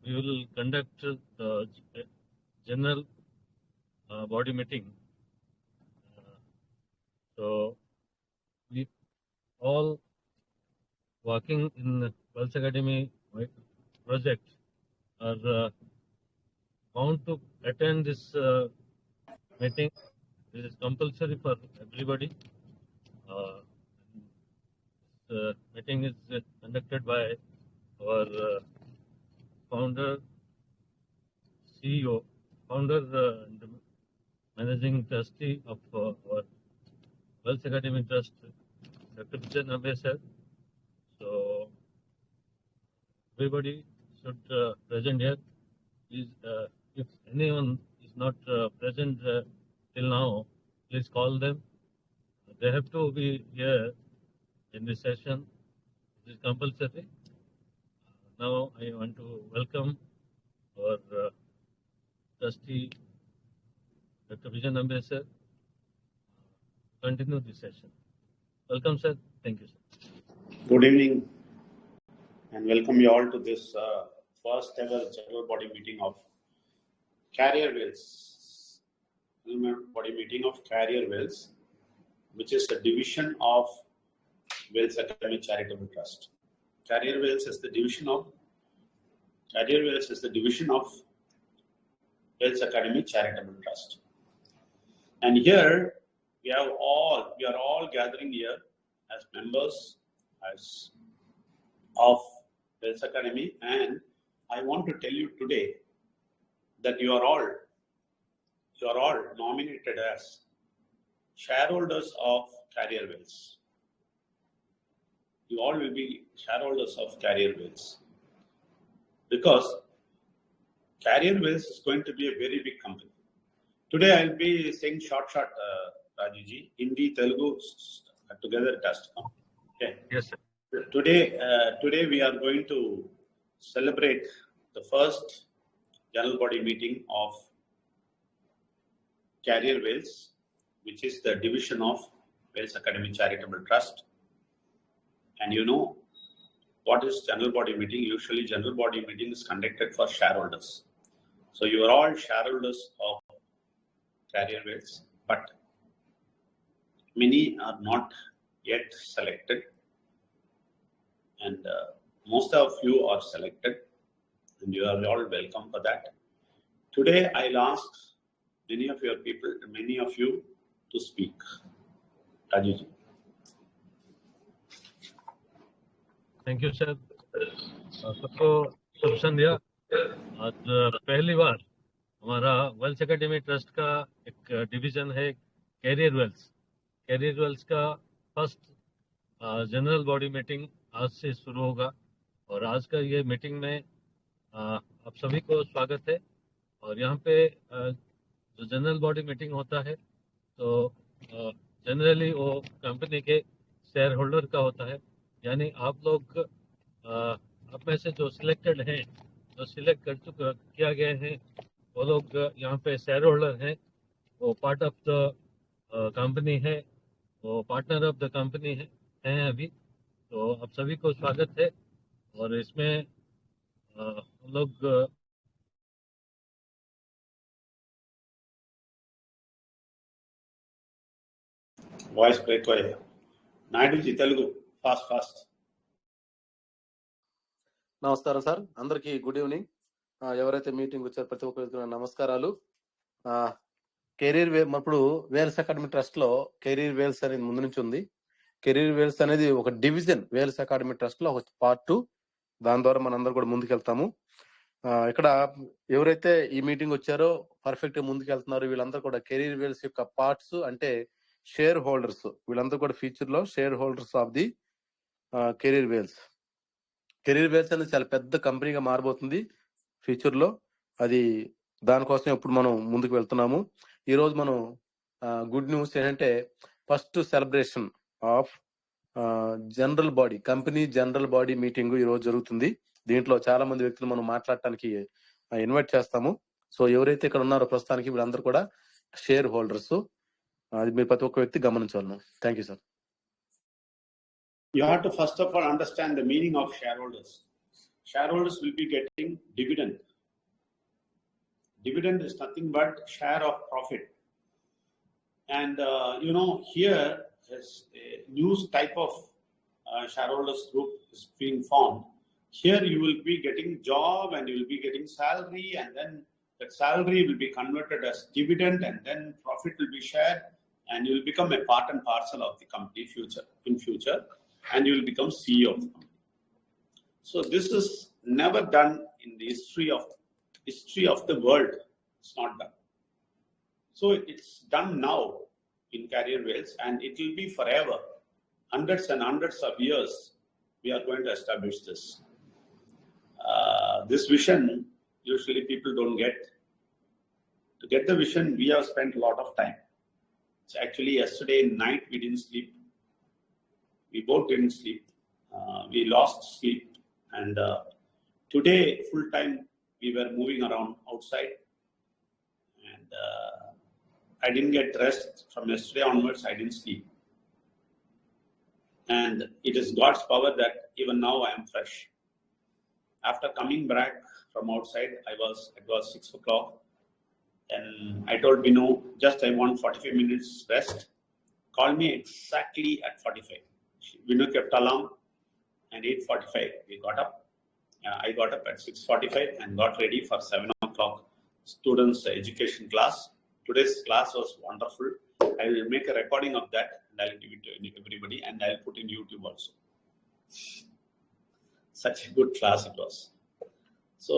we will conduct the general body meeting. So we all working in Pulse Academy project are bound to attend this meeting. This is compulsory for everybody. The meeting is conducted by our founder, CEO, founder and managing trustee of our Wealth Academy Trust, Dr. Vijay Nambe sir. So everybody should present here. Please, if anyone is not present till now, please call them. They have to be here in this session. It is compulsory. Now I want to welcome our trustee, Dr. Vijay Nambe sir. Continue this session. Welcome, sir. Thank you, sir. Good evening, and welcome you all to this first ever general body meeting of Carrier Wells. Body meeting of Carrier Wells, which is a division of Wells Academy Charitable Trust. Carrier Wells is the division of Wells Academy Charitable Trust. And here we are all gathering here as members of Wells Academy, and I want to tell you today that you are all nominated as shareholders of Carrier Wells. You all will be shareholders of Carrier Wells because Carrier Wells is going to be a very big company. Today I'll be saying short, Rajuji, Hindi, Telugu together test. Okay. Yes, sir. Today we are going to celebrate the first general body meeting of Carrier Wells, which is the division of Wells Academy Charitable Trust. And you know what is general body meeting? Usually general body meeting is conducted for shareholders. So you are all shareholders of Carrier Wells, but many are not yet selected, and most of you are selected, and you are all welcome for that. Today I'll ask many of you to speak. Rajuji. Thank you sir. सबको शुभ संध्या. आज पहली बार हमारा wealth academy trust का एक division है career Wales का first general body meeting आज से शुरू होगा. और आज का ये मीटिंग में आप सभी को स्वागत है. और यहाँ पे जो जनरल बॉडी मीटिंग होता है तो जनरली वो कंपनी के शेयर होल्डर का होता है. यानी आप लोग आप में से जो सिलेक्टेड हैं, जो सिलेक्ट किया गए हैं, वो लोग यहाँ पे शेयर होल्डर हैं, वो पार्ट ऑफ द कंपनी है, वो पार्टनर ऑफ द कंपनी हैं अभी. तो आप सभी को स्वागत है. और इसमें हम लोग వాయిస్ బ్రేక్ అయ్యా. నాయుడుజీ తెలుగు ఫాస్ట్. నమస్కారం సార్, అందరికీ గుడ్ ఈవినింగ్. ఎవరైతే మీటింగ్ వచ్చారో ప్రతి ఒక్కరికి నమస్కారాలు. ఇప్పుడు వేల్స్ అకాడమీ ట్రస్ట్ లో కెరీర్ వేల్స్ అనేది ముందు నుంచి ఉంది. కెరీర్ వేల్స్ అనేది ఒక డివిజన్ వేల్స్ అకాడమీ ట్రస్ట్ లో ఒక పార్ట్ 2. దాని ద్వారా మనందరూ కూడా ముందుకెళ్తాము. ఇక్కడ ఎవరైతే ఈ మీటింగ్ వచ్చారో పర్ఫెక్ట్ గా ముందుకెళ్తున్నారు, వీళ్ళందరూ కూడా కెరీర్ వేల్స్ యొక్క పార్ట్స్, అంటే షేర్ హోల్డర్స్. వీళ్ళందరూ కూడా ఫ్యూచర్ లో shareholders of the career Wales. Career Wales అనేది చాలా పెద్ద కంపెనీగా మారబోతుంది ఫ్యూచర్ లో. అది దానికోసం ఇప్పుడు మనం ముందుకు వెళ్తున్నాము. ఈ రోజు మనం గుడ్ న్యూస్ ఏంటంటే first celebration of general body, company general body meeting ఈ రోజు జరుగుతుంది. దీంట్లో చాలా మంది వ్యక్తులు మనం మాట్లాడటానికి ఇన్వైట్ చేస్తాము. సో ఎవరైతే ఇక్కడ ఉన్నారో ప్రస్తుతానికి వీళ్ళందరూ కూడా షేర్ హోల్డర్స్. అది మీరు ప్రతి ఒక్క వ్యక్తి గమనించాలను. Thank you sir. You have to first of all understand the meaning of shareholders. Shareholders will be getting dividend. dividend is nothing but share of profit. And here is a new type of shareholders group is being formed. Here you will be getting job and you will be getting salary, and then that salary will be converted as dividend, and then profit will be shared, and you will become a part and parcel of the company in future, and you will become CEO of the company. So this is never done in the history of the world. It's not done. So it's done now in Career Wales, and it will be forever. Hundreds and hundreds of years, we are going to establish this. This vision, usually people don't get. To get the vision, we have spent a lot of time. It's actually yesterday night we didn't sleep. We both didn't sleep. We lost sleep. And today, full time, we were moving around outside. And I didn't get rest from yesterday onwards. I didn't sleep. And it is God's power that even now I am fresh. After coming back from outside, it was 6 o'clock. And I told Binu, I want 45 minutes rest. Call me exactly at 45. Binu kept alarm, and 8:45 we got up. I got up at 6:45 and got ready for 7 o'clock students' education class. Today's class was wonderful. I will make a recording of that and I will give it to everybody, and I will put in YouTube also. Such a good class it was. So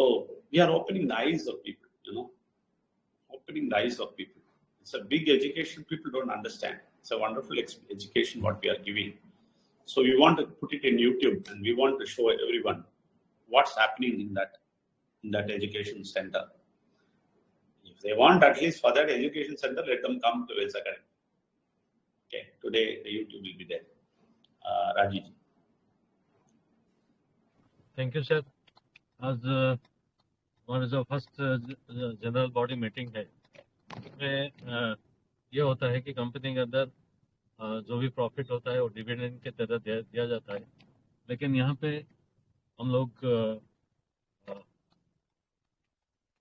we are opening the eyes of people, opening the eyes of people. It's a big education people don't understand. It's a wonderful education what we are giving. So we want to put it in YouTube, and we want to show everyone what's happening in that education center. If they want, at least for that education center, let them come to Wales Academy. Okay, today the YouTube will be there. Rajeev. Thank you sir. आज हमारा जो first general body meeting है, इसमें ये होता है कि company के अंदर जो भी प्रॉफिट होता है वो डिविडेंड के तरह दिया जाता है. लेकिन यहाँ पे हम लोग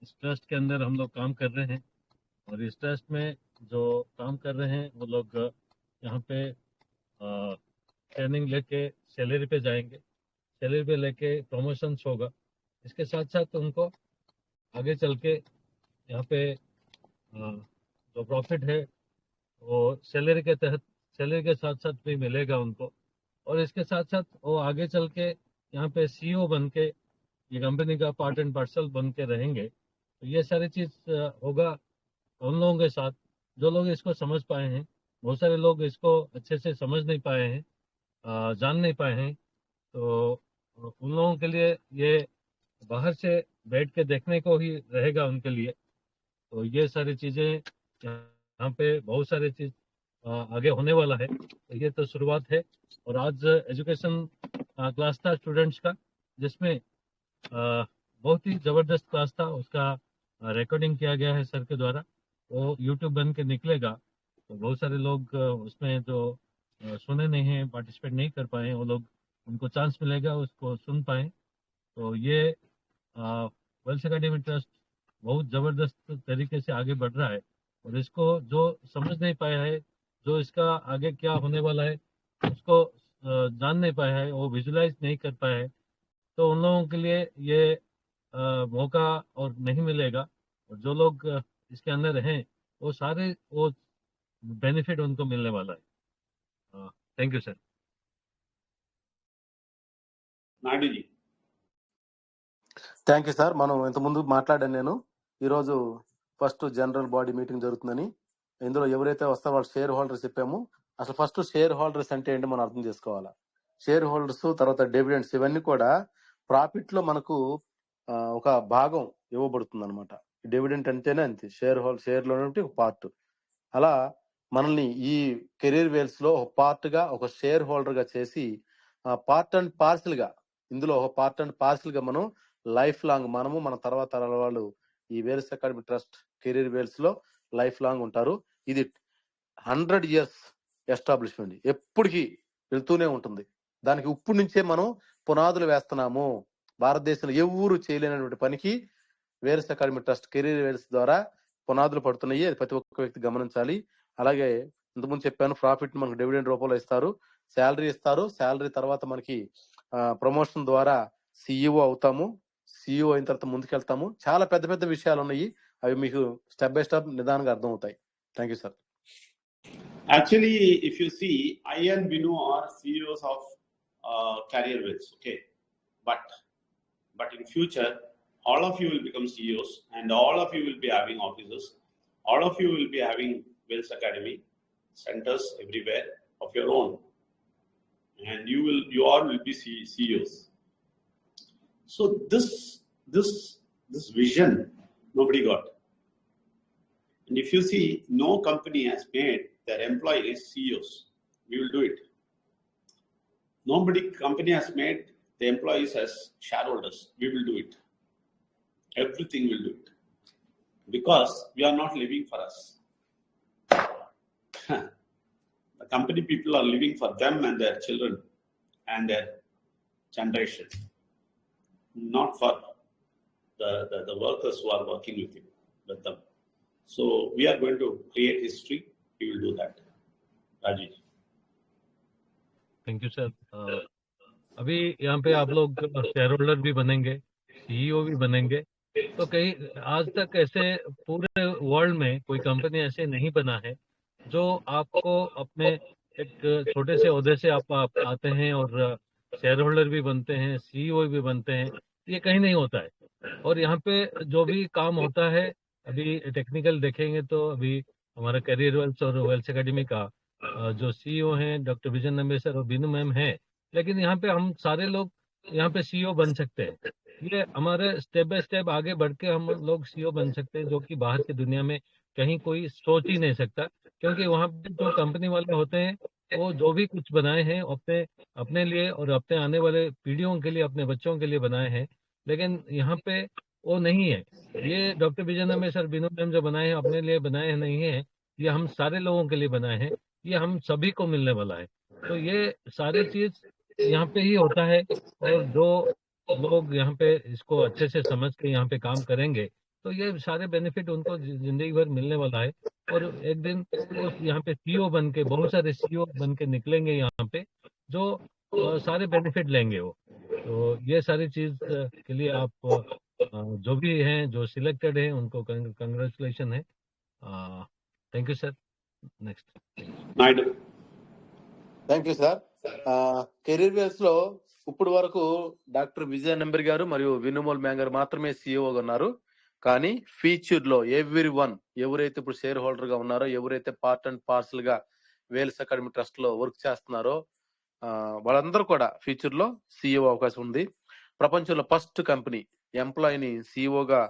इस ट्रस्ट के अंदर हम लोग काम कर रहे हैं, और इस ट्रस्ट में जो काम कर रहे हैं वो लोग यहाँ पे ट्रेनिंग लेके सैलरी पे जाएंगे. सैलरी पे लेके प्रमोशंस होगा. इसके साथ साथ उनको आगे चल के यहाँ पे जो प्रॉफिट है वो सैलरी के साथ साथ भी मिलेगा उनको. और इसके साथ साथ वो आगे चल के यहाँ पे CEO बन के ये कंपनी का पार्ट एंड पार्सल बन के रहेंगे. तो ये सारी चीज होगा उन लोगों के साथ जो लोग इसको समझ पाए हैं. बहुत सारे लोग इसको अच्छे से समझ नहीं पाए हैं, जान नहीं पाए हैं. तो उन लोगों के लिए ये बाहर से बैठ के देखने को ही रहेगा उनके लिए. तो ये सारी चीजें यहाँ पे बहुत सारी चीज आगे होने वाला है. तो ये तो शुरुआत है. और आज एजुकेशन क्लास था स्टूडेंट्स का, जिसमें बहुत ही जबरदस्त क्लास था. उसका रिकॉर्डिंग किया गया है सर के द्वारा. वो यूट्यूब बन के निकलेगा. तो बहुत सारे लोग उसमें जो सुने नहीं हैं, पार्टिसिपेट नहीं कर पाए, वो लोग उनको चांस मिलेगा उसको सुन पाए. तो ये वेल्स एकेडमी ट्रस्ट बहुत ज़बरदस्त तरीके से आगे बढ़ रहा है. और इसको जो समझ नहीं पाया है, जो इसका आगे क्या होने वाला है उसको जान नहीं पाया है, वो विजुलाइज नहीं कर पाया है, तो उन लोगों के लिए ये मौका और नहीं मिलेगा. और जो लोग इसके अंदर हैं वो सारे वो बेनिफिट उनको मिलने वाला है. Thank you sir. Naidu ji. Thank you sir. మనం ఇంతకుముందు మాట్లాడాను నేను. ఈరోజు ఫస్ట్ జనరల్ బాడీ మీటింగ్ జరుగుతుందని. ఇందులో ఎవరైతే వస్తారో వాళ్ళు షేర్ హోల్డర్స్ చెప్పాము. అసలు ఫస్ట్ షేర్ హోల్డర్స్ అంటే ఏంటి మనం అర్థం చేసుకోవాలా. షేర్ హోల్డర్స్, తర్వాత డివిడెండ్స్, ఇవన్నీ కూడా ప్రాఫిట్ లో మనకు ఒక భాగం ఇవ్వబడుతుంది అనమాట. డివిడెంట్ అంటేనే అంతే, షేర్ లో ఒక పార్ట్. అలా మనల్ని ఈ కెరీర్ వేల్స్ లో ఒక పార్ట్ గా, ఒక షేర్ హోల్డర్ గా చేసి పార్ట్ అండ్ పార్సల్ గా, ఇందులో ఒక పార్ట్ అండ్ పార్సల్ గా మనం లైఫ్ లాంగ్, మనము మన తర్వాత తరాల వాళ్ళు ఈ Wales academy trust career Wales లో లైఫ్ లాంగ్ ఉంటారు. ఇది 100 years ఎస్టాబ్లిష్మెంట్, ఎప్పటికీ వెళ్తూనే ఉంటుంది. దానికి ఇప్పుడు నుంచే మనం పునాదులు వేస్తున్నాము. భారతదేశంలో ఎవరు చేయలేనటువంటి పనికి Wales academy trust career Wales ద్వారా పునాదులు పడుతున్నాయి. అది ప్రతి ఒక్క వ్యక్తి గమనించాలి. అలాగే ఇంతకుముందు చెప్పాను, ప్రాఫిట్ మనకు డివిడెండ్ రూపంలో ఇస్తారు, శాలరీ ఇస్తారు. శాలరీ తర్వాత మనకి ప్రమోషన్ ద్వారా CEO అవుతాము. CEO అయిన తర్వాత ముందుకెళ్తాము. చాలా పెద్ద పెద్ద విషయాలు ఉన్నాయి. అవి మీకు స్టెప్ బై స్టెప్ నిదానంగా అర్థం అవుతాయి. Thank you sir. Actually, if you see, I and Vinu are CEOs of Career Wells. Okay, but in future, all of you will become CEOs, and all of you will be having offices. All of you will be having Wells Academy centers everywhere of your own, and you all will be CEOs. So this vision nobody got. And if you see, no company has made their employees CEOs. We will do it. Nobody company has made the employees as shareholders. We will do it. Everything will do it. Because we are not living for us. The company people are living for them and their children and their generation. Not for the workers who are working with them. So we are going to create history. We will do that. Rajesh. Thank you sir. अभी यहाँ पे आप लोग share holder भी बनेंगे, CEO भी बनेंगे। तो कहीं आज तक ऐसे पूरे वर्ल्ड में कोई कंपनी ऐसे नहीं बना है जो आपको अपने एक छोटे से ओहदे से आप आते हैं और शेयर होल्डर भी बनते हैं, CEO भी बनते हैं। ये कहीं नहीं होता है। और यहाँ पे जो भी काम होता है, अभी टेक्निकल देखेंगे तो अभी हमारा करियर वेल्स और वेल्स एकेडमी का जो CEO हैं डॉक्टर विजय नंबे सर और बीनू मैम हैं, लेकिन यहाँ पे हम सारे लोग यहाँ पे CEO बन सकते हैं। ये हमारे स्टेप बाय स्टेप आगे बढ़ के हम लोग CEO बन सकते हैं, जो कि बाहर की दुनिया में कहीं कोई सोच ही नहीं सकता। क्योंकि वहाँ पे जो कंपनी वाले होते हैं वो जो भी कुछ बनाए हैं अपने अपने लिए और अपने आने वाले पीढ़ियों के लिए, अपने बच्चों के लिए बनाए हैं। लेकिन यहाँ पे वो नहीं है। ये डॉक्टर विजय नंबे सर, बीनू मैम जो बनाए हैं अपने लिए बनाए हैं नहीं है, ये हम सारे लोगों के लिए बनाए हैं। ये हम सभी को मिलने वाला है। तो ये सारी चीज यहाँ पे ही होता है। और जो लोग यहाँ पे इसको अच्छे से समझ के यहाँ पे काम करेंगे तो ये सारे बेनिफिट उनको जिंदगी भर मिलने वाला है। और एक दिन वो यहाँ पे CEO बन के, बहुत सारे CEO बन के निकलेंगे यहाँ पे, जो सारे बेनिफिट लेंगे वो। तो ये सारी चीज के लिए आप जो भी हैं, जो सिलेक्टेड हैं, उनको कंग्रेचुलेशन है। Thank you sir. Next Naidu. Thank you sir. Career Wales లో ఇప్పుడు వరకు డాక్టర్ విజయ నంబర్ గారు మరియు వినుమోల్ మ్యాన్ గారు మాత్రమే CEOగా ఉన్నారు. కానీ ఫ్యూచర్ లో ఎవరైతే ఇప్పుడు షేర్ హోల్డర్ గా ఉన్నారో, ఎవరైతే పార్ట్ అండ్ పార్సల్ గా వేల్స్ అకాడమీ ట్రస్ట్ లో వర్క్ చేస్తున్నారో వాళ్ళందరూ కూడా ఫ్యూచర్ లో CEO అవకాశం ఉంది. ప్రపంచంలో ఫస్ట్ కంపెనీ ఎంప్లాయీని CEOగా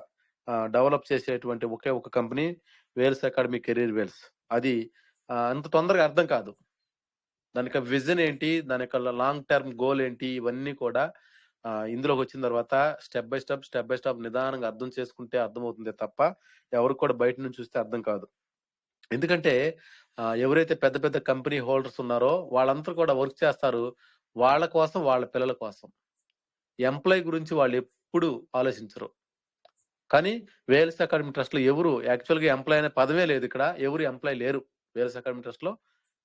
డెవలప్ చేసేటువంటి ఒకే ఒక company Wales academy career Wales. అది అంత తొందరగా అర్థం కాదు. దానికి విజన్ ఏంటి, దాని యొక్క లాంగ్ టర్మ్ గోల్ ఏంటి, ఇవన్నీ కూడా ఇందులోకి వచ్చిన తర్వాత స్టెప్ బై స్టెప్ నిదానంగా అర్థం చేసుకుంటే అర్థమవుతుంది తప్ప ఎవరికి కూడా బయట నుంచి చూస్తే అర్థం కాదు. ఎందుకంటే ఎవరైతే పెద్ద పెద్ద కంపెనీ హోల్డర్స్ ఉన్నారో వాళ్ళందరూ కూడా వర్క్ చేస్తారు వాళ్ళ కోసం, వాళ్ళ పిల్లల కోసం. ఎంప్లాయీ గురించి వాళ్ళు ఎప్పుడు ఆలోచించరు. కానీ వేల్స్ అకాడమీ ట్రస్ట్ లో ఎవరు యాక్చువల్గా ఎంప్లాయీ అనే పదమే లేదు. ఇక్కడ ఎవరు ఎంప్లాయీ లేరు. వేల్స్ అకాడమీ ట్రస్ట్ లో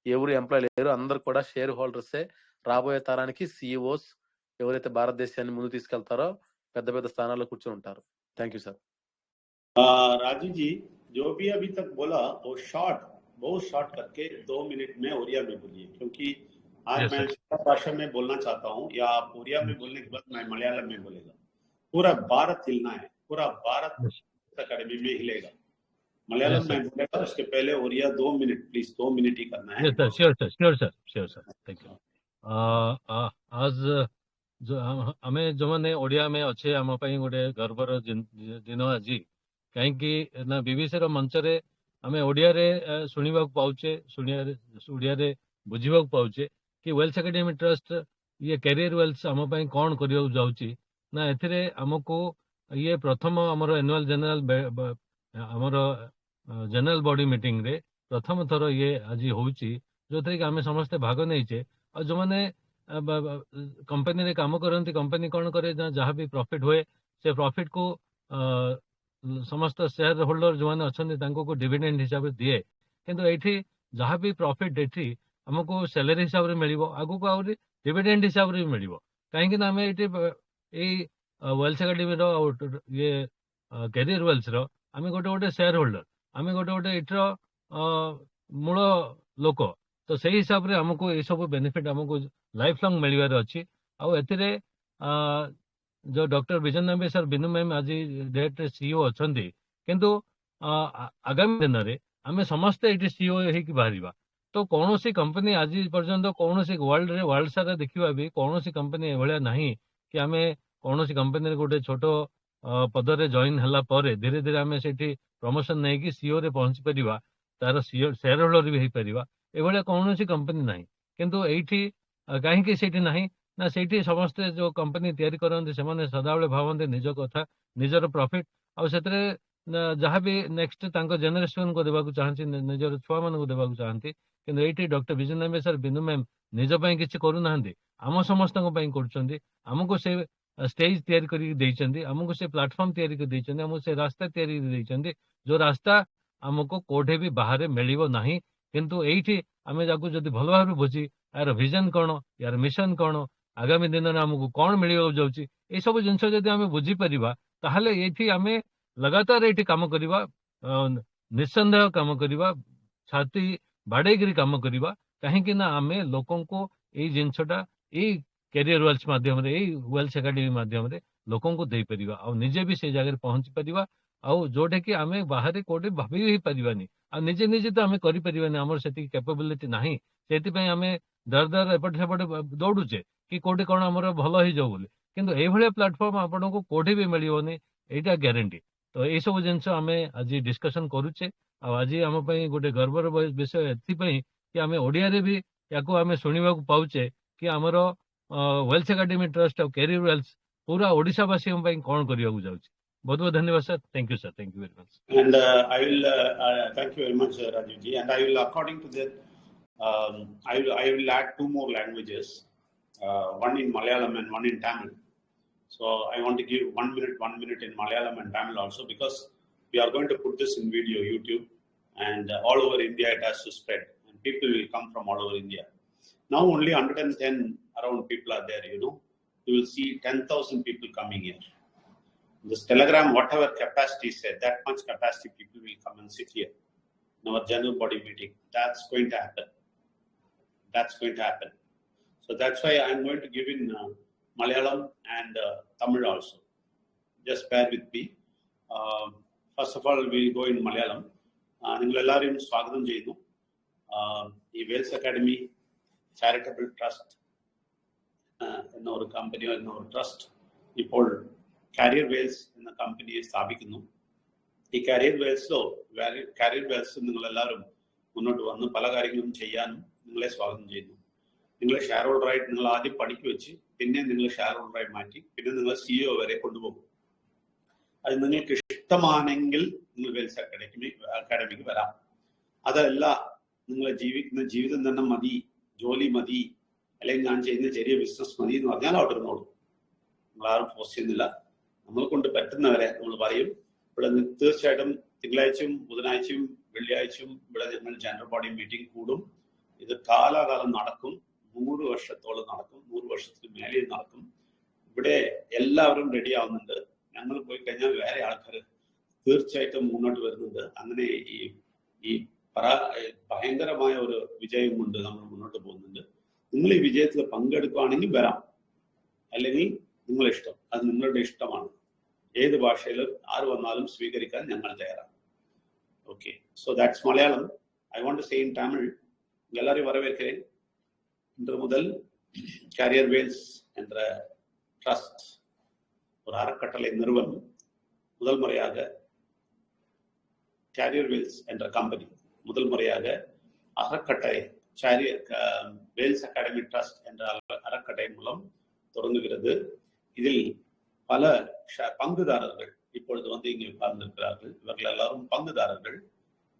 ఎవరు ఎంప్లాయీ లేరు. అందరు కూడా షేర్ హోల్డర్సే. రాబోయే తరానికి CEOs ఎవరైతే భారతదేశాన్ని ముందు తీసుకెళ్తారో పెద్ద పెద్ద స్థానాల్లో కూర్చొని ఉంటారు. Thank you sir. Raju ji, जो भी अभी तक बोला वो बहुत शॉर्ट करके 2 मिनट में ओरिया में बोलिए, क्योंकि आज मैं भाषा में बोलना चाहता हूँ, या आप ओरिया में बोलने के बाद मैं मलयालम में बोलेगा। पूरा भारत हिलना है, पूरा भारत अकेडमी में हिलेगा। मलयालम में बोलेगा, उसके पहले ओरिया 2 मिनट, प्लीज 2 मिनट ही करना है। Sure sir, thank you. आज जो हमें जो मैंने ओडिया में अच्छे आम गोटे गर्वर दिन आज कहीं ना बीबीसी मंच रे आम ओडिया रे शुणा पाचे, ओडिया रे बुझा पाचे कि वेल्स एकेडमी ट्रस्ट ये कैरियर वेल्स आम कौन करने जाऊँगी ना। एथिरे आमको ये प्रथम आमर एनुअल आमर जनरल बॉडी मीटिंग रे प्रथम थर ये आज होची, जो थी कि आम समस्ते भाग नहींचे। और जो मैंने कंपनी रे काम करती, कंपनी कौन करे जहाँ भी प्रॉफिट हुए से प्रॉफिट को समस्त शेयर होल्डर जो मैंने अच्छा को डिविडेंड हिसाब से दिए किंतु ये जहाँ भी प्रॉफिट ये आमको सैलरी हिसाब से मिल आगू को आहरी डिविडेंड हिसाब से मिल कहीं आम ये वेल्थ एकेडमी ये कैरियर वेल्थ आम गोटे गोटे शेयर होल्डर आम गोटे गोटे इटर मूल लोक तो से हिसाब से आमको ये सब बेनिफिट आमको लाइफ लंग मिलवार अच्छी आउ जो डॉक्टर विजन नाम्बे सर बिनु मैम आज डेट सीईओ अच्छा किंतु आगामी दिन में आम समस्ते ये सीईओ होगी बाहर तो कौन सी कंपनी आज पर्यंत कौन सी वर्ल्ड सारा देखा भी कौन सी कंपनी एभलिया नहीं कि आम कौन सी कंपनी गोटे छोट पदरे जॉइन हला परे धीरे धीरे आम से प्रमोशन नहीं कि सीईओ रे पहुंची परिवा तार शेयर होल्डर भी हो पार एभलिया कौन सी कंपनी नहीं किंतु एठी कहीं से नहीं ना से समस्ते जो कंपनी तैयारी करते से सदाबले भावते निज कथा निजर प्रॉफिट आउ जहाँ भी नेक्स्ट जेनेरेशन को देवाक चाहती निजर छुआ मान देवाक चाहती किंतु ये डॉक्टर विजय नाम्बे सर बिनु मैम निज किसी करूना आम समस्त आमको से स्टेज तैयारी करके आमको से प्लाटफॉर्म तैयारी कर आमको से रास्ता तैयारी जो रास्ता आमको कोठे भी बाहर मिल ना किंतु ये आम जाको जब भल भाव बुझी यार विजन कौन यार मिशन कौन आगामी दिन में आमको कौन मिल जाऊँगी ये सब जिन आम बुझीपर ताहले ये आम लगातार ये कम करवा निस्संदेह कम करवा छाती बाड़े कम करवा कहीं आम लोकों को ये जिनसा ये कैरियर वेल्थ माध्यम वेल्थ एकेडमी माध्यम लोकों को दे परिवा आ निजे भी से जगह पहुंची परिवा आउ जोटा कि आम बाहर कोटे भाभी ही पारिबानी आ निजे निजे तो आम करिपारिबानी आमर सेति कैपेबिलिटी नाही सेति आम दर दर एपट सेपट दौड़ुचे कि कोटे कौन आमर भल हो जाऊ बोली किंतु ए भलिया प्लेटफॉर्म आपन को कोठे भी मिलिबनी एटा ग्यारंटी तो ये सब जिनस आम आज डिस्कशन करुचे आज आम गोटे गर्वर विषय एथि कि आम ओडिया रे भी याको आम शुणा पाउचे कि आमर वेल्थ एकेडमी ट्रस्ट और कैरियर वेल्थ पूरा ओडिशावासी कौन करने को जाऊँ बहुत बहुत धन्यवाद सर thank you very much And I will thank you very much, Rajiv ji. And I will, according to that, I will add 2 more languages, one in Malayalam and one in Tamil. So I want to give 1 minute in Malayalam and Tamil also, because we are going to put this in video, YouTube, and all over India it has to spread, and people will come from all over India. Now only 110 around people are there. You will see 10,000 people coming here. This Telegram, whatever capacity said, that much capacity people will come and sit here in our general body meeting. That's going to happen. That's going to happen. So that's why I'm going to give in Malayalam and Tamil also. Just bear with me. First of all, we'll go in Malayalam. Ningalelarum Swagatham Cheyunu. The Wealth Academy Charitable Trust in our company or in our trust. ഇപ്പോൾ carrier Wells എന്ന കമ്പനിയെ സ്ഥാപിക്കുന്നു. ഈ carrier Wells നിങ്ങളെല്ലാവരും മുന്നോട്ട് വന്ന് പല കാര്യങ്ങളും ചെയ്യാനും നിങ്ങളെ സ്വാഗതം ചെയ്യുന്നു. നിങ്ങളെ ഷെയർ ഹോൾഡറായിട്ട് നിങ്ങൾ ആദ്യം പഠിക്ക് വെച്ച് പിന്നെ നിങ്ങൾ ഷെയർ ഹോൾഡറായി മാറ്റി പിന്നെ നിങ്ങൾ CEO വരെ കൊണ്ടുപോകും. അത് നിങ്ങൾക്ക് ഇഷ്ടമാണെങ്കിൽ നിങ്ങൾ വെൽത്ത് അക്കാഡമിക്ക് വരാം. അതല്ല നിങ്ങളെ ജീവിക്കുന്ന ജീവിതം തന്നെ മതി, ജോലി മതി, അല്ലെങ്കിൽ ഞാൻ ചെയ്യുന്ന ചെറിയ ബിസിനസ് മതി എന്ന് പറഞ്ഞാൽ അവിടെ ഇരുന്നോളൂ. നമ്മളാരും ഫോഴ്സ് ചെയ്യുന്നില്ല. നമ്മളെ കൊണ്ട് പറ്റുന്നവരെ നമ്മൾ പറയും. ഇവിടെ തീർച്ചയായിട്ടും തിങ്കളാഴ്ചയും ബുധനാഴ്ചയും വെള്ളിയാഴ്ചയും ഇവിടെ ഞങ്ങൾ ജനറൽ ബോഡി മീറ്റിംഗ് കൂടും. ഇത് കാലാകാലം നടക്കും. 100 വർഷത്തോളം നടക്കും. 100 വർഷത്തിന് മേലെ നടക്കും. ഇവിടെ എല്ലാവരും റെഡി ആവുന്നുണ്ട്. ഞങ്ങൾ പോയി കഴിഞ്ഞാൽ വേറെ ആൾക്കാർ തീർച്ചയായിട്ടും മുന്നോട്ട് വരുന്നുണ്ട്. അങ്ങനെ ഈ ഭയങ്കരമായ ഒരു വിജയം കൊണ്ട് നമ്മൾ മുന്നോട്ട് പോകുന്നുണ്ട്. നിങ്ങൾ ഈ വിജയത്തിൽ പങ്കെടുക്കുകയാണെങ്കിൽ വരാം, അല്ലെങ്കിൽ നിങ്ങളുടെ ഇഷ്ടം, അത് നിങ്ങളുടെ ഇഷ്ടമാണ്. ഏത് ഭാഷയിലും ആര് വന്നാലും സ്വീകരിക്കാൻ ഞങ്ങൾ തയ്യാറാണ്. Okay, so that's Malayalam. I want to say in Tamil. எல்லாரையும் வரவேற்கிறேன். இன்று முதல் கேரியர் வேல்ஸ் என்ற ட்ரஸ்ட் ஒரு அறக்கட்டளை நிறுவனம் முதல் முறையாக கேரியர் வேல்ஸ் என்ற கம்பெனி முதல் முறையாக அறக்கட்டளை வேல்ஸ் அகாடமி ட்ரஸ்ட் என்ற அறக்கட்டளை மூலம் தொடங்குகிறது. இதில் பல பங்குதாரர்கள் இப்பொழுது வந்து இங்கே உட்கார்ந்திருக்கிறார்கள். இவர்கள் எல்லாரும் பங்குதாரர்கள்.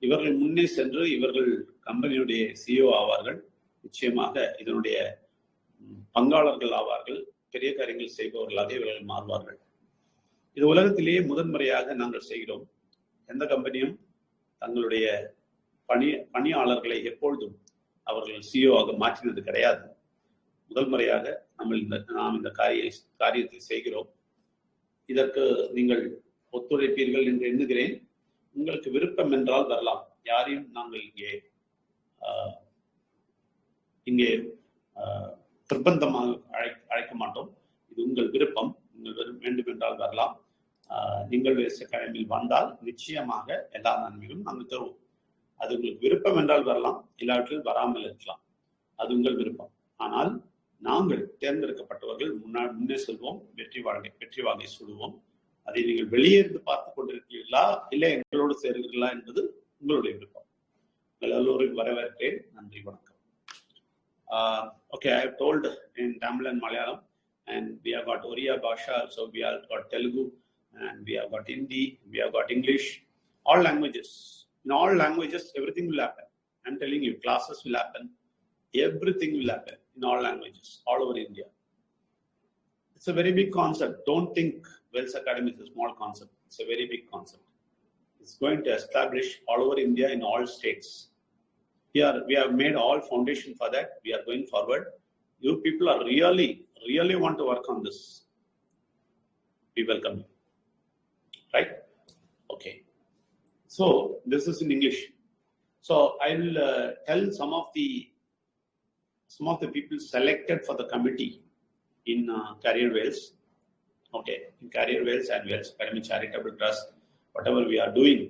இவர்கள் முன்னே சென்று இவர்கள் கம்பெனியுடைய CEO ஆவார்கள். நிச்சயமாக இதனுடைய பங்காளர்கள் ஆவார்கள். பெரிய காரியங்கள் செய்பவர்களாக இவர்கள் மாறுவார்கள். இது உலகத்திலேயே முதன்முறையாக நாங்கள் செய்கிறோம். எந்த கம்பெனியும் தங்களுடைய பணியாளர்களை எப்பொழுதும் அவர்கள் சிஇஓ ஆக மாற்றினது கிடையாது. முதல் முறையாக நாம் இந்த காரியத்தை செய்கிறோம். இதற்கு நீங்கள் ஒத்துழைப்பீர்கள் என்று எண்ணுகிறேன். உங்களுக்கு விருப்பம் என்றால் வரலாம். யாரையும் நாங்கள் இங்கே நிர்பந்தமாக அழைக்க மாட்டோம். இது உங்கள் விருப்பம். நீங்கள் வேண்டும் என்றால் வரலாம். நீங்கள் வேல்ஸ் அகாடமியில் வந்தால் நிச்சயமாக எல்லா நன்மைகளும் நாங்கள் தருவோம். அது உங்களுக்கு விருப்பம் என்றால் வரலாம், இல்லாவற்றில் வராமல் இருக்கலாம். அது உங்கள் விருப்பம். ஆனால் நாங்கள் தேர்ந்தெடுக்கப்பட்டவர்கள் முன்னே செல்வோம், வெற்றி வாகை சூடுவோம். அதை நீங்கள் வெளியே இருந்து பார்த்து கொண்டிருக்கிறீர்களா இல்லை எங்களோடு சேர்கிறீர்களா என்பது உங்களுடைய விருப்பம். உங்கள் எல்லோரும் வரவேற்கிறேன். நன்றி, வணக்கம். Okay, I have told in Tamil and Malayalam, and we have got Oriya Bhasha, so we have got Telugu, and we have got Hindi, we have got English, all languages. In all languages, everything will happen. I'm telling you, classes will happen. Everything will happen in all languages, all over India. It's a very big concept. Don't think Wells Academy is a small concept. It's a very big concept. It's going to establish all over India in all states. We have made all foundation for that. We are going forward. You people are really want to work on this. We welcome you. Right? Okay. So this is in English. So I will tell some of the people selected for the committee in Career Wales. Okay, in Career Wales and Wells Academy Charitable Trust, whatever we are doing,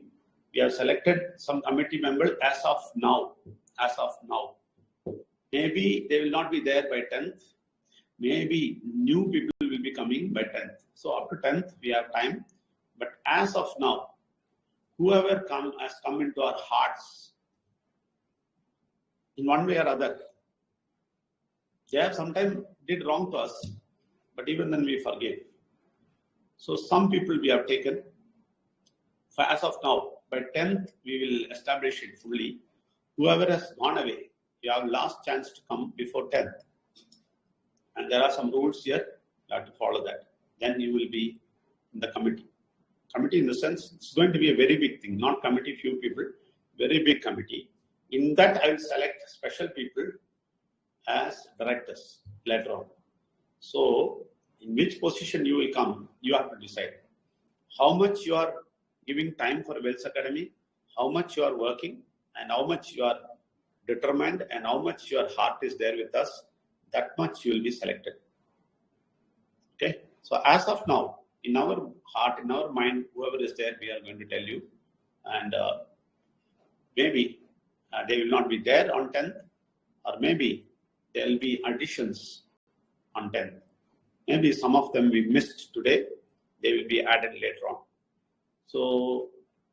we have selected some committee members as of now. Maybe they will not be there by 10th. Maybe new people will be coming by 10th. So up to 10th, we have time. But as of now, whoever has come into our hearts in one way or other, they have sometimes did wrong to us, but even then we forgive. So some people we have taken. So as of now, by 10th, we will establish it fully. Whoever has gone away, you have last chance to come before 10th. And there are some rules here, you have to follow that. Then you will be in the committee. Committee in the sense, it's going to be a very big thing, not committee, few people, very big committee. In that, I will select special people as directors later on. So, in which position you will come, you have to decide. How much you are giving time for Wells Academy, how much you are working, and how much you are determined, and how much your heart is there with us, that much you will be selected. Okay? So as of now, in our heart, in our mind, whoever is there, we are going to tell you. And maybe they will not be there on 10th, or maybe there will be additions on 10th. Maybe some of them we missed today, they will be added later on. So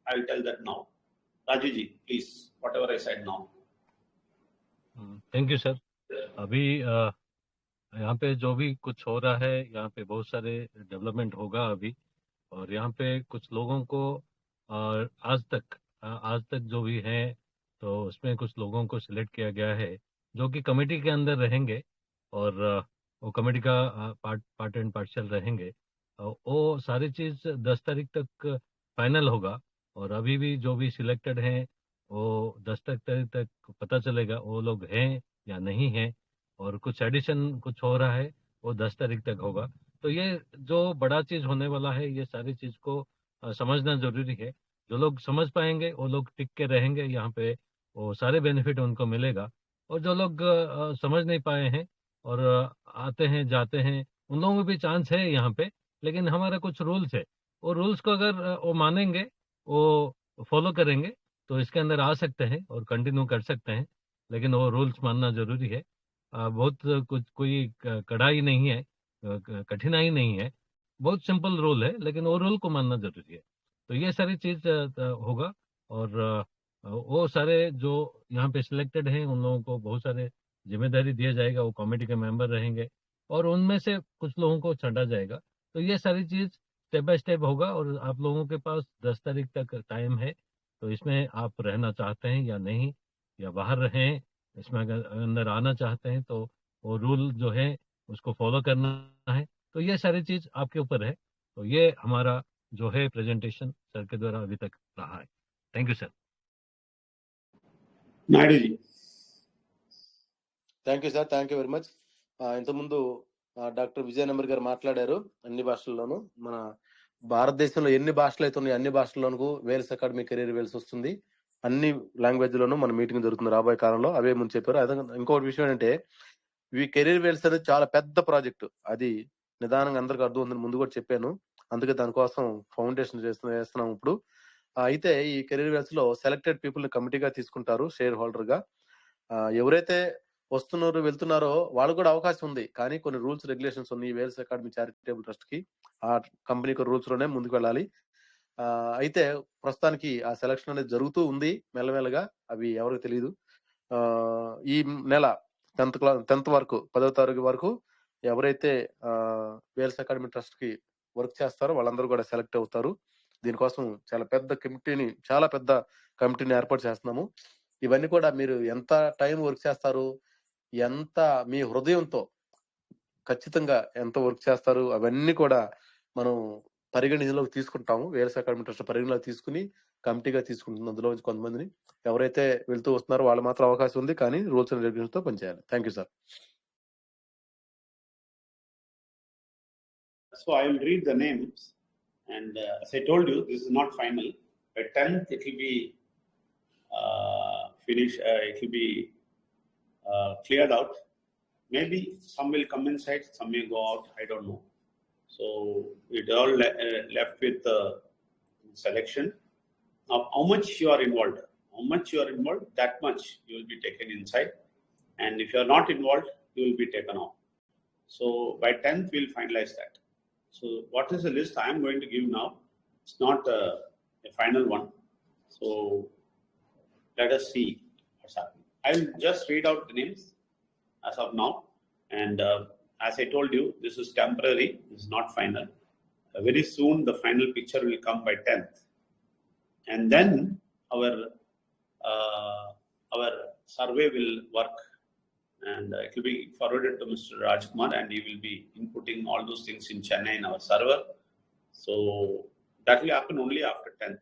I will tell that now. Rajuji, please, whatever I said now. Thank you sir. अभी यहाँ पे जो भी कुछ हो रहा है, यहाँ पे बहुत सारे डेवलपमेंट होगा अभी, और यहाँ पे कुछ लोगों को आज तक जो भी हैं, तो उसमें कुछ लोगों को सिलेक्ट किया गया है जो कि कमेटी के अंदर रहेंगे, और वो कमेटी का पार्ट एंड पार्शियल रहेंगे. वो सारी चीज़ 10 तारीख तक फाइनल होगा, और अभी भी जो भी सिलेक्टेड हैं वो 10 तारीख तक पता चलेगा वो लोग हैं या नहीं हैं, और कुछ एडिशन कुछ हो रहा है वो 10 तारीख तक होगा. तो ये जो बड़ा चीज़ होने वाला है, ये सारी चीज़ को समझना ज़रूरी है. जो लोग समझ पाएंगे वो लोग टिक के रहेंगे यहाँ पे, वो सारे बेनिफिट उनको मिलेगा. और जो लोग समझ नहीं पाए हैं और आते हैं जाते हैं, उन लोगों को भी चांस है यहाँ पे, लेकिन हमारा कुछ रूल्स है. वो रूल्स को अगर वो मानेंगे, वो फॉलो करेंगे, तो इसके अंदर आ सकते हैं और कंटिन्यू कर सकते हैं. लेकिन वो रूल्स मानना ज़रूरी है. बहुत कुछ कोई कड़ाई नहीं है, कठिनाई नहीं है, बहुत सिंपल रूल है, लेकिन वो रूल को मानना ज़रूरी है. तो ये सारी चीज़ होगा. और वो सारे जो यहाँ पे सिलेक्टेड हैं उन लोगों को बहुत सारे जिम्मेदारी दिया जाएगा. वो कमेटी के मेंबर रहेंगे और उनमें से कुछ लोगों को छांटा जाएगा. तो ये सारी चीज़ स्टेप बाय स्टेप होगा, और आप लोगों के पास 10 तारीख तक टाइम है. तो इसमें आप रहना चाहते हैं या नहीं, या बाहर रहें, इसमें अगर अंदर आना चाहते हैं तो वो रूल जो है उसको फॉलो करना है. तो ये सारी चीज़ आपके ऊपर है. तो ये हमारा जो है प्रेजेंटेशन सर के द्वारा अभी तक रहा है। Thank you sir. Naidu ji. Thank you sir, thank you very much. ఇంతకుముందు డాక్టర్ విజయ్ నెంబర్ గారు మాట్లాడారు అన్ని భాషల్లోనూ. మన భారతదేశంలో ఎన్ని భాషలు అయితే ఉన్నాయో అన్ని భాషల్లోనూ వేల్స్ అకాడమీ కెరీర్ వేల్స్ వస్తుంది. అన్ని లాంగ్వేజ్ లోనూ మన మీటింగ్ జరుగుతుంది రాబోయే కాలంలో. అవే ముందు చెప్పారు. అదే ఇంకొకటి విషయం ఏంటంటే ఈ కెరీర్ వేల్స్ అనేది చాలా పెద్ద ప్రాజెక్ట్. అది నిదానంగా అందరికి అర్థం ఉందని ముందు కూడా చెప్పాను. అందుకే దానికోసం ఫౌండేషన్ వేస్తున్నాం ఇప్పుడు. అయితే ఈ కెరీర్ వేల్స్ లో సెలెక్టెడ్ పీపుల్ ని కమిటీగా తీసుకుంటారు షేర్ హోల్డర్ గా. ఎవరైతే వస్తున్నారో వెళ్తున్నారో వాళ్ళకు కూడా అవకాశం ఉంది, కానీ కొన్ని రూల్స్ రెగ్యులేషన్స్ ఉన్నాయి వేల్స్ అకాడమీ చారిటబుల్ ట్రస్ట్ కి. ఆ కంపెనీ రూల్స్ లోనే ముందుకు వెళ్ళాలి. అయితే ప్రస్తుతానికి ఆ సెలక్షన్ అనేది జరుగుతూ ఉంది మెల్లమెల్లగా, అవి ఎవరికి తెలియదు. ఈ నెల 10th వరకు 10వ తారీఖు వరకు ఎవరైతే వేల్స్ అకాడమీ ట్రస్ట్ కి వర్క్ చేస్తారో వాళ్ళందరూ కూడా సెలెక్ట్ అవుతారు. దీనికోసం చాలా పెద్ద కమిటీని ఏర్పాటు చేస్తున్నాము. ఇవన్నీ కూడా మీరు ఎంత టైం వర్క్ చేస్తారు, ఎంత మీ హృదయంతో ఖచ్చితంగా ఎంత వర్క్ చేస్తారు, అవన్నీ కూడా మనం పరిగణలోకి తీసుకుంటాము. వేల్స్ అకాడమీ ట్రస్ట్ పరిగణలోకి తీసుకుని కమిటీగా తీసుకుంటుంది. అందులో కొంతమందిని ఎవరైతే వెళ్తూ వస్తున్నారో వాళ్ళు మాత్రం అవకాశం ఉంది, కానీ రూల్స్ అండ్ రెగ్యులేషన్స్ తో పనిచేయాలి. Thank you sir. So I will read the names, and as I told you, this is not final. By 10th, it will be finished. It will be cleared out. Maybe some will come inside, some may go out. I don't know. So it all left with selection. Now, how much you are involved? That much you will be taken inside. And if you are not involved, you will be taken out. So by 10th, we'll finalize that. So what is the list I am going to give now? It's not a final one. So let us see what's happening. I will just read out the names as of now. And as I told you, this is temporary. This is not final. Very soon, the final picture will come by 10th. And then our survey will work. And it will be forwarded to Mr. Rajkumar, and he will be inputting all those things in Chennai in our server. So that will happen only after 10th.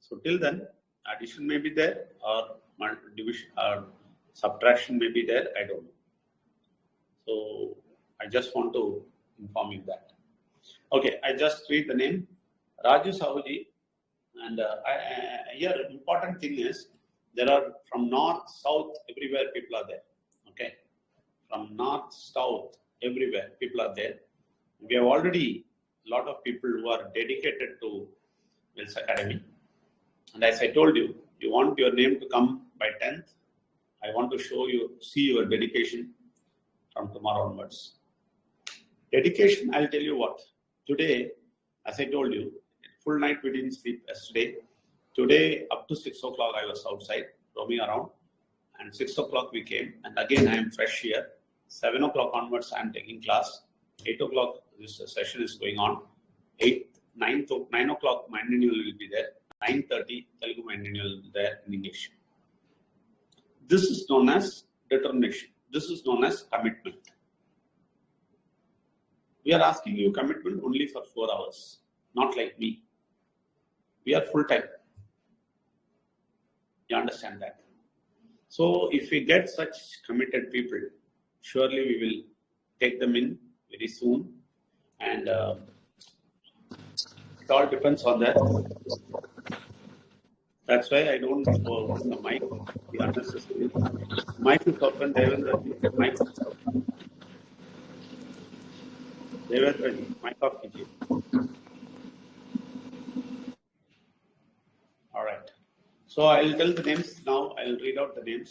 So till then, addition may be there, or division or subtraction may be there. I don't know. So I just want to inform you that. Okay, I just read the name, Raju Sahuji, and here important thing is there are from north, south, everywhere people are there. Okay, from north, south, everywhere people are there. We have already a lot of people who are dedicated to Wells Academy. And as I told you, you want your name to come by 10th. I want to see your dedication from tomorrow onwards. Dedication, I'll tell you what. Today, as I told you, full night we didn't sleep yesterday. Today, up to 6 o'clock, I was outside roaming around. And 6 o'clock we came, and again I am fresh here. 7 o'clock onwards I am taking class. 8 o'clock this session is going on. 9 o'clock my manual will be there. 9:30 Telugu manual will be there in English. This is known as determination. This is known as commitment. We are asking you commitment only for 4 hours, not like me. We are full time. You understand that? So if we get such committed people, surely we will take them in very soon. And it all depends on that. That's why I don't open the mic. The unnecessary. Mic is open, Devendra. Mic is open. Devendra, mic off. All right. So I'll tell the names now. I'll read out the names.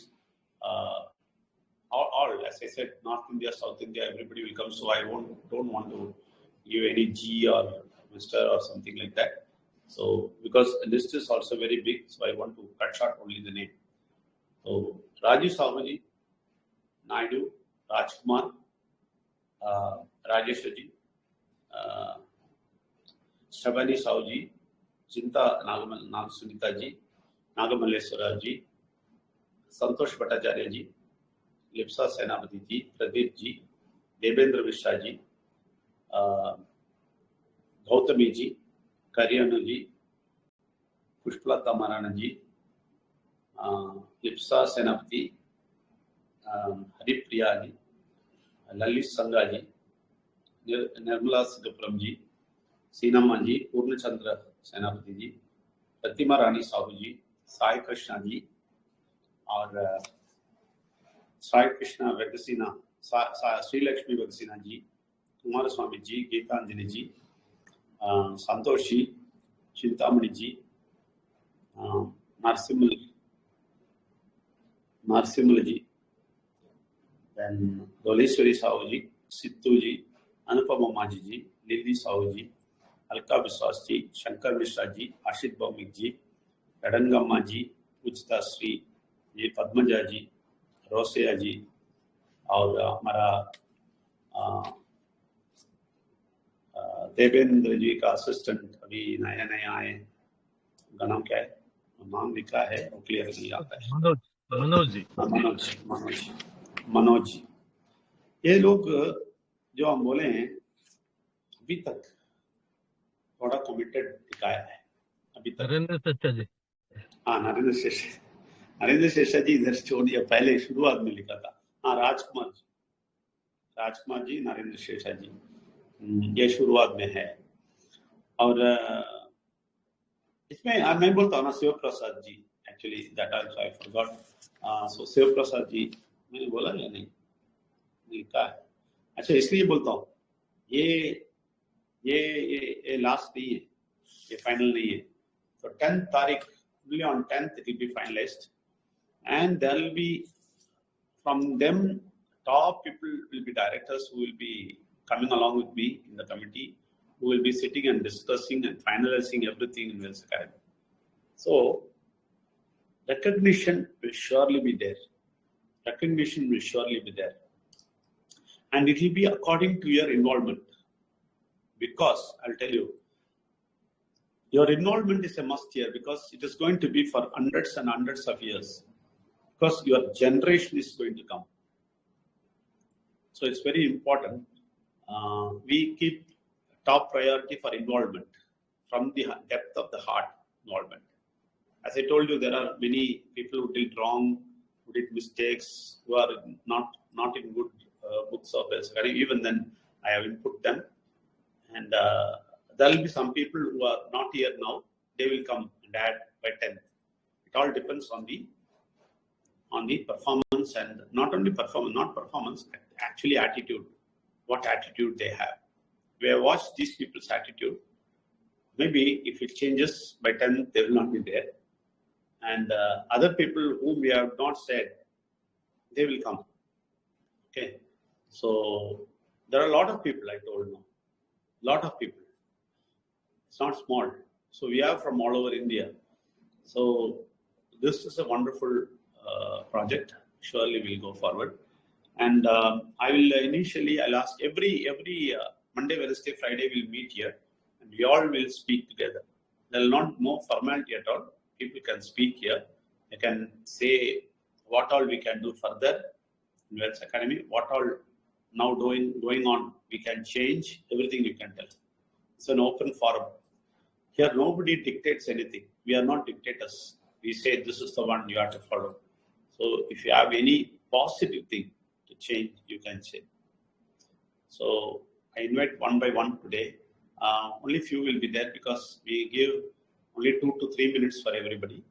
All, as I said, North India, South India, everybody will come. So I don't want to give any G or Mr. or something like that. So because the list is also very big, so I want to cut short only the name. So Raju Sahuji, Naidu, Rajkumar, Rajeshaji, Shabani Sahuji, Chinta Sunita ji, Nagamalleswara ji, Santosh Bhattacharya ji, Lipsa Senapati ji, Pradeep ji, Devendra Mishra ji, Gautami ji, Kariyanu ji, Pushpalata Maharana ji, Lipsa Senapati, Haripriya जी, ललित संगा जी, निर्मला सिद्धपुरम जी, सीनम्मा जी, पूर्णचंद्र सेनापति जी, प्रतिमा रानी साहू जी, साई कृष्णा जी और साई कृष्णा वेगसीना, श्री लक्ष्मी वेगसीना जी, कुमार स्वामी जी, गीतांजलि जी, संतोष जी, चिंतामणि जी, नरसिम्हल जी, then Doleshwari Sahu जी, सिद्धू जी, अनुपमा माजी जी, lily Sahu जी, अलका विश्वास जी, शंकर मिश्रा जी, आशित भौमिक जी, रडंगम्मा जी, पूजिता श्री जी, पद्मजा जी, रोसिया जी और हमारा देवेंद्र जी का assistant अभी नया नया आए, उनका नाम क्या है, नाम लिखा है वो क्लियर नहीं आता है, मनोज जी। ये लोग जो हम बोले हैं अभी तक थोड़ा कमिटेड दिखाया है अभी तक। नरेंद्र शेषा जी, हाँ नरेंद्र शेषा जी इधर छोड़ दिया, पहले शुरुआत में लिखा था। हाँ राजकुमार जी, नरेंद्र शेषा जी, ये शुरुआत में है। और इसमें मैं बोलता हूँ ना Shiv Prasad ji, actually that also I forgot. So Shiv Prasad ji मैंने बोला या नहीं लिखा है, अच्छा इसलिए बोलता हूँ ये लास्ट नहीं है, ये फाइनल नहीं है। तो 10th तारीख, only on 10th it will be finalized and there will be from them top people will be directors who will be coming along with me in the committee, who will be sitting and discussing and finalizing everything in Wells Academy. So recognition will surely be there. Recognition will surely be there. And it will be according to your involvement. Because I'll tell you, your involvement is a must here because it is going to be for hundreds and hundreds of years. Because your generation is going to come. So it's very important. We keep top priority for involvement from the depth of the heart involvement. As I told you, there are many people who did wrong, who did mistakes, who are not in good books of Wells Academy. Even then, I have input them. And there will be some people who are not here now. They will come and add by 10th. It all depends on the performance, and not only performance, actually attitude. What attitude they have. We have watched these people's attitude. Maybe if it changes by 10th, they will not be there. And other people whom we have not said, they will come. Okay. So there are a lot of people, I told you. Lot of people. It's not small. So we are from all over India. So this is a wonderful project. Surely we'll go forward. And I will I'll ask every Monday, Wednesday, Friday we'll meet here, and we all will speak together. There will not no formality at all. People can speak here. They can say what all we can do further in Wells Academy, what all now going on we can change, everything you can tell. It's an open forum. Here nobody dictates anything. We are not dictators. We say this is the one you have to follow. So if you have any positive thing to change, you can say. So I invite one by one today. Only few will be there because we give only 2 to 3 minutes for everybody.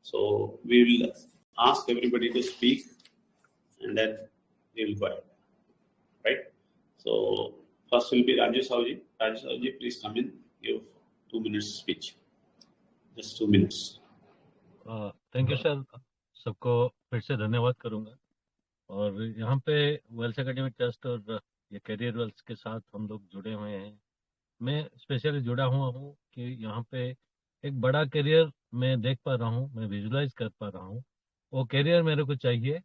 So we will ask everybody to speak and then we will go ahead. Right? So first will be Rajesh Sahuji. Rajesh Sahuji, please come in, give 2 minutes speech. Just 2 minutes. Thank you sir, सबको फिर से धन्यवाद करूंगा। और यहाँ पे Wales academy trust और ये करियर वेल्स के साथ हम लोग जुड़े हुए हैं। मैं स्पेशली जुड़ा हुआ हूँ कि यहाँ पे एक बड़ा करियर मैं देख पा रहा हूँ, मैं विजुलाइज कर पा रहा हूँ। वो करियर मेरे को चाहिए।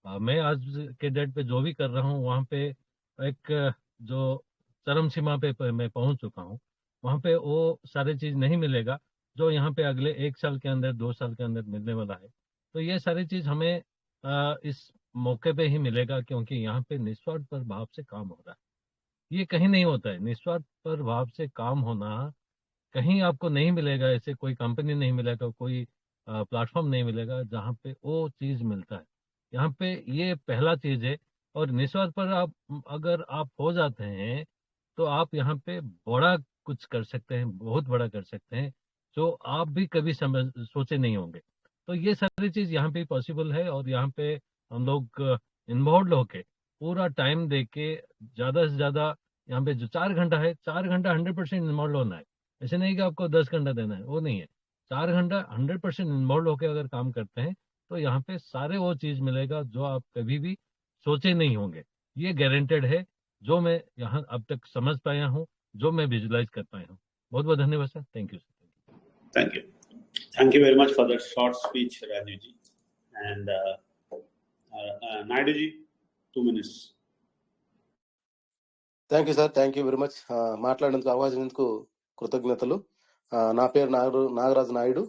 मैं आज के डेट पे जो भी कर रहा हूँ वहाँ पे एक जो चरम सीमा पे मैं पहुँच चुका हूँ। वहाँ पे वो सारी चीज़ नहीं मिलेगा जो यहाँ पे अगले 1 साल के अंदर 2 साल के अंदर मिलने वाला है। तो ये सारी चीज़ हमें इस मौके पे ही मिलेगा क्योंकि यहाँ पे निस्वार्थ पर भाव से काम हो रहा है। ये कहीं नहीं होता है। निस्वार्थ पर भाव से काम होना कहीं आपको नहीं मिलेगा। ऐसे कोई कंपनी नहीं मिलेगा, कोई प्लेटफॉर्म नहीं मिलेगा जहाँ पे वो चीज मिलता है। यहाँ पे ये पहला चीज है। और निस्वार्थ पर आप अगर आप हो जाते हैं तो आप यहाँ पे बड़ा कुछ कर सकते हैं, बहुत बड़ा कर सकते हैं, जो आप भी कभी समझ सोचे नहीं होंगे। तो ये सारी चीज यहाँ पे पॉसिबल है। और यहाँ पे हम लोग इन्वॉल्व होके पूरा टाइम दे के ज्यादा से ज्यादा, यहाँ पे जो 4 घंटा है, 4 घंटा 100% इन्वॉल्व होना है। ऐसे नहीं कि आपको 10 घंटा देना है, वो नहीं है। 4 घंटा 100% इन्वॉल्व होकर अगर काम करते हैं तो यहाँ पे सारे वो चीज मिलेगा जो आप कभी भी सोचे नहीं होंगे। ये गारंटेड है, जो मैं यहाँ अब तक समझ पाया हूँ, जो मैं विजुलाइज कर पाया हूँ। बहुत बहुत धन्यवाद सर। Thank you sir. Thank you. Thank you very much for that short speech, Rajiv ji. And Naidu ji, 2 minutes. Thank you sir, thank you very much. మాట్లాడేందుకు అవకాశం ఇచ్చినందుకు కృతజ్ఞతలు. నా పేరు నాగరాజు నాయుడు.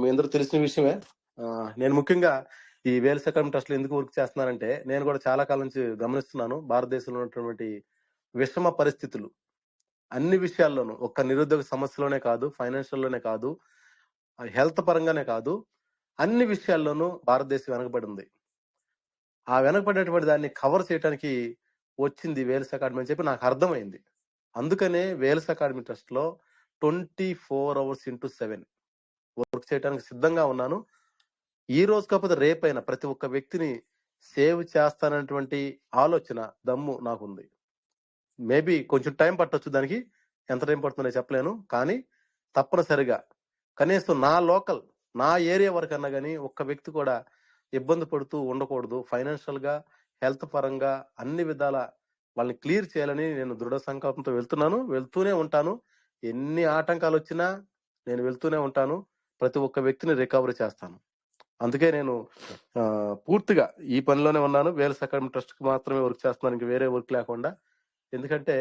మీ అందరూ తెలిసిన విషయమే. నేను ముఖ్యంగా ఈ వేల్స్ అకాడమీ ట్రస్ట్ లో ఎందుకు వర్క్ చేస్తున్నానంటే, నేను కూడా చాలా కాలం నుంచి గమనిస్తున్నాను భారతదేశంలో ఉన్నటువంటి విషమ పరిస్థితులు అన్ని విషయాల్లోనూ, ఒక్క నిరుద్యోగ సమస్యలోనే కాదు, ఫైనాన్షియల్ లోనే కాదు, హెల్త్ పరంగానే కాదు, అన్ని విషయాల్లోనూ భారతదేశం వెనకబడి ఉంది. ఆ వెనకబడినటువంటి దాన్ని కవర్ చేయడానికి వచ్చింది వేల్స్ అకాడమీ అని చెప్పి నాకు అర్థమైంది. అందుకనే వేల్స్ అకాడమీ ట్రస్ట్ లో 24 hours into 7 వర్క్ చేయడానికి సిద్ధంగా ఉన్నాను. ఈ రోజు కాకపోతే రేపైనా ప్రతి ఒక్క వ్యక్తిని సేవ్ చేస్తానటువంటి ఆలోచన, దమ్ము నాకుంది. మేబీ కొంచెం టైం పట్టొచ్చు, దానికి ఎంత టైం పడుతుందో చెప్పలేను, కానీ తప్పనిసరిగా కనీసం నా లోకల్, నా ఏరియా వరకు అన్నా కానీ ఒక్క వ్యక్తి కూడా ఇబ్బంది పడుతూ ఉండకూడదు. ఫైనాన్షియల్ గా, హెల్త్ పరంగా అన్ని విధాల వాళ్ళని క్లియర్ చేయాలని నేను దృఢ సంకల్పంతో వెళ్తున్నాను, వెళ్తూనే ఉంటాను. ఎన్ని ఆటంకాలు వచ్చినా నేను వెళ్తూనే ఉంటాను. ప్రతి ఒక్క వ్యక్తిని రికవరీ చేస్తాను. అందుకే నేను పూర్తిగా ఈ పనిలోనే ఉన్నాను. వేల్స్ అకాడమీ ట్రస్ట్ కి మాత్రమే వర్క్ చేస్తున్నాను, ఇంక వేరే వర్క్ లేకుండా. ఎందుకంటే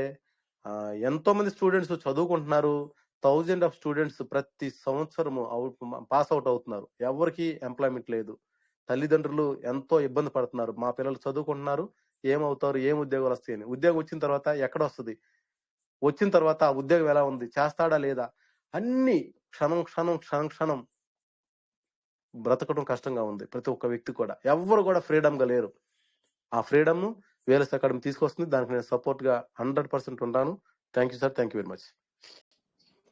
ఎంతో మంది స్టూడెంట్స్ చదువుకుంటున్నారు. 1000 of స్టూడెంట్స్ ప్రతి సంవత్సరము పాస్ అవుట్ అవుతున్నారు. ఎవరికి ఎంప్లాయ్మెంట్ లేదు. తల్లిదండ్రులు ఎంతో ఇబ్బంది పడుతున్నారు. మా పిల్లలు చదువుకుంటున్నారు, ఏమవుతారు, ఏం ఉద్యోగాలు వస్తాయని. ఉద్యోగం వచ్చిన తర్వాత ఎక్కడ వస్తుంది, వచ్చిన తర్వాత ఆ ఉద్యోగం ఎలా ఉంది, చేస్తాడా లేదా, అన్ని క్షణం క్షణం క్షణం క్షణం బ్రతకడం కష్టంగా ఉంది. ప్రతి ఒక్క వ్యక్తి కూడా, ఎవరు కూడా ఫ్రీడమ్ గా లేరు. ఆ ఫ్రీడమ్ వేల్స్ అకాడమీ తీసుకొస్తుంది. దానికి నేను సపోర్ట్ గా 100% ఉంటాను. Thank you sir, thank you very much.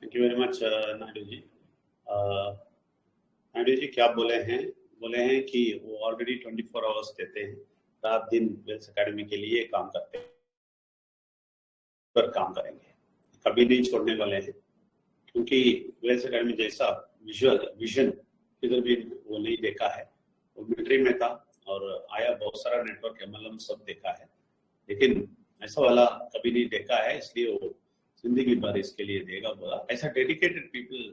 Thank you very much, Naidu ji. Naidu ji क्या बोले हैं कि वो ऑलरेडी 24 hours देते हैं, रात दिन वेल्स अकेडमी के लिए काम करते हैं, पर काम करेंगे, कभी नहीं छोड़ने वाले हैं, क्योंकि वेल्स अकेडमी जैसा विजन किधर भी वो नहीं देखा है. वो मिलिट्री में था और आया, बहुत सारा नेटवर्क MLM सब देखा है, लेकिन ऐसा वाला कभी नहीं देखा है, इसलिए वो जिंदगी भर इसके लिए देगा बोला. ऐसा डेडिकेटेड पीपल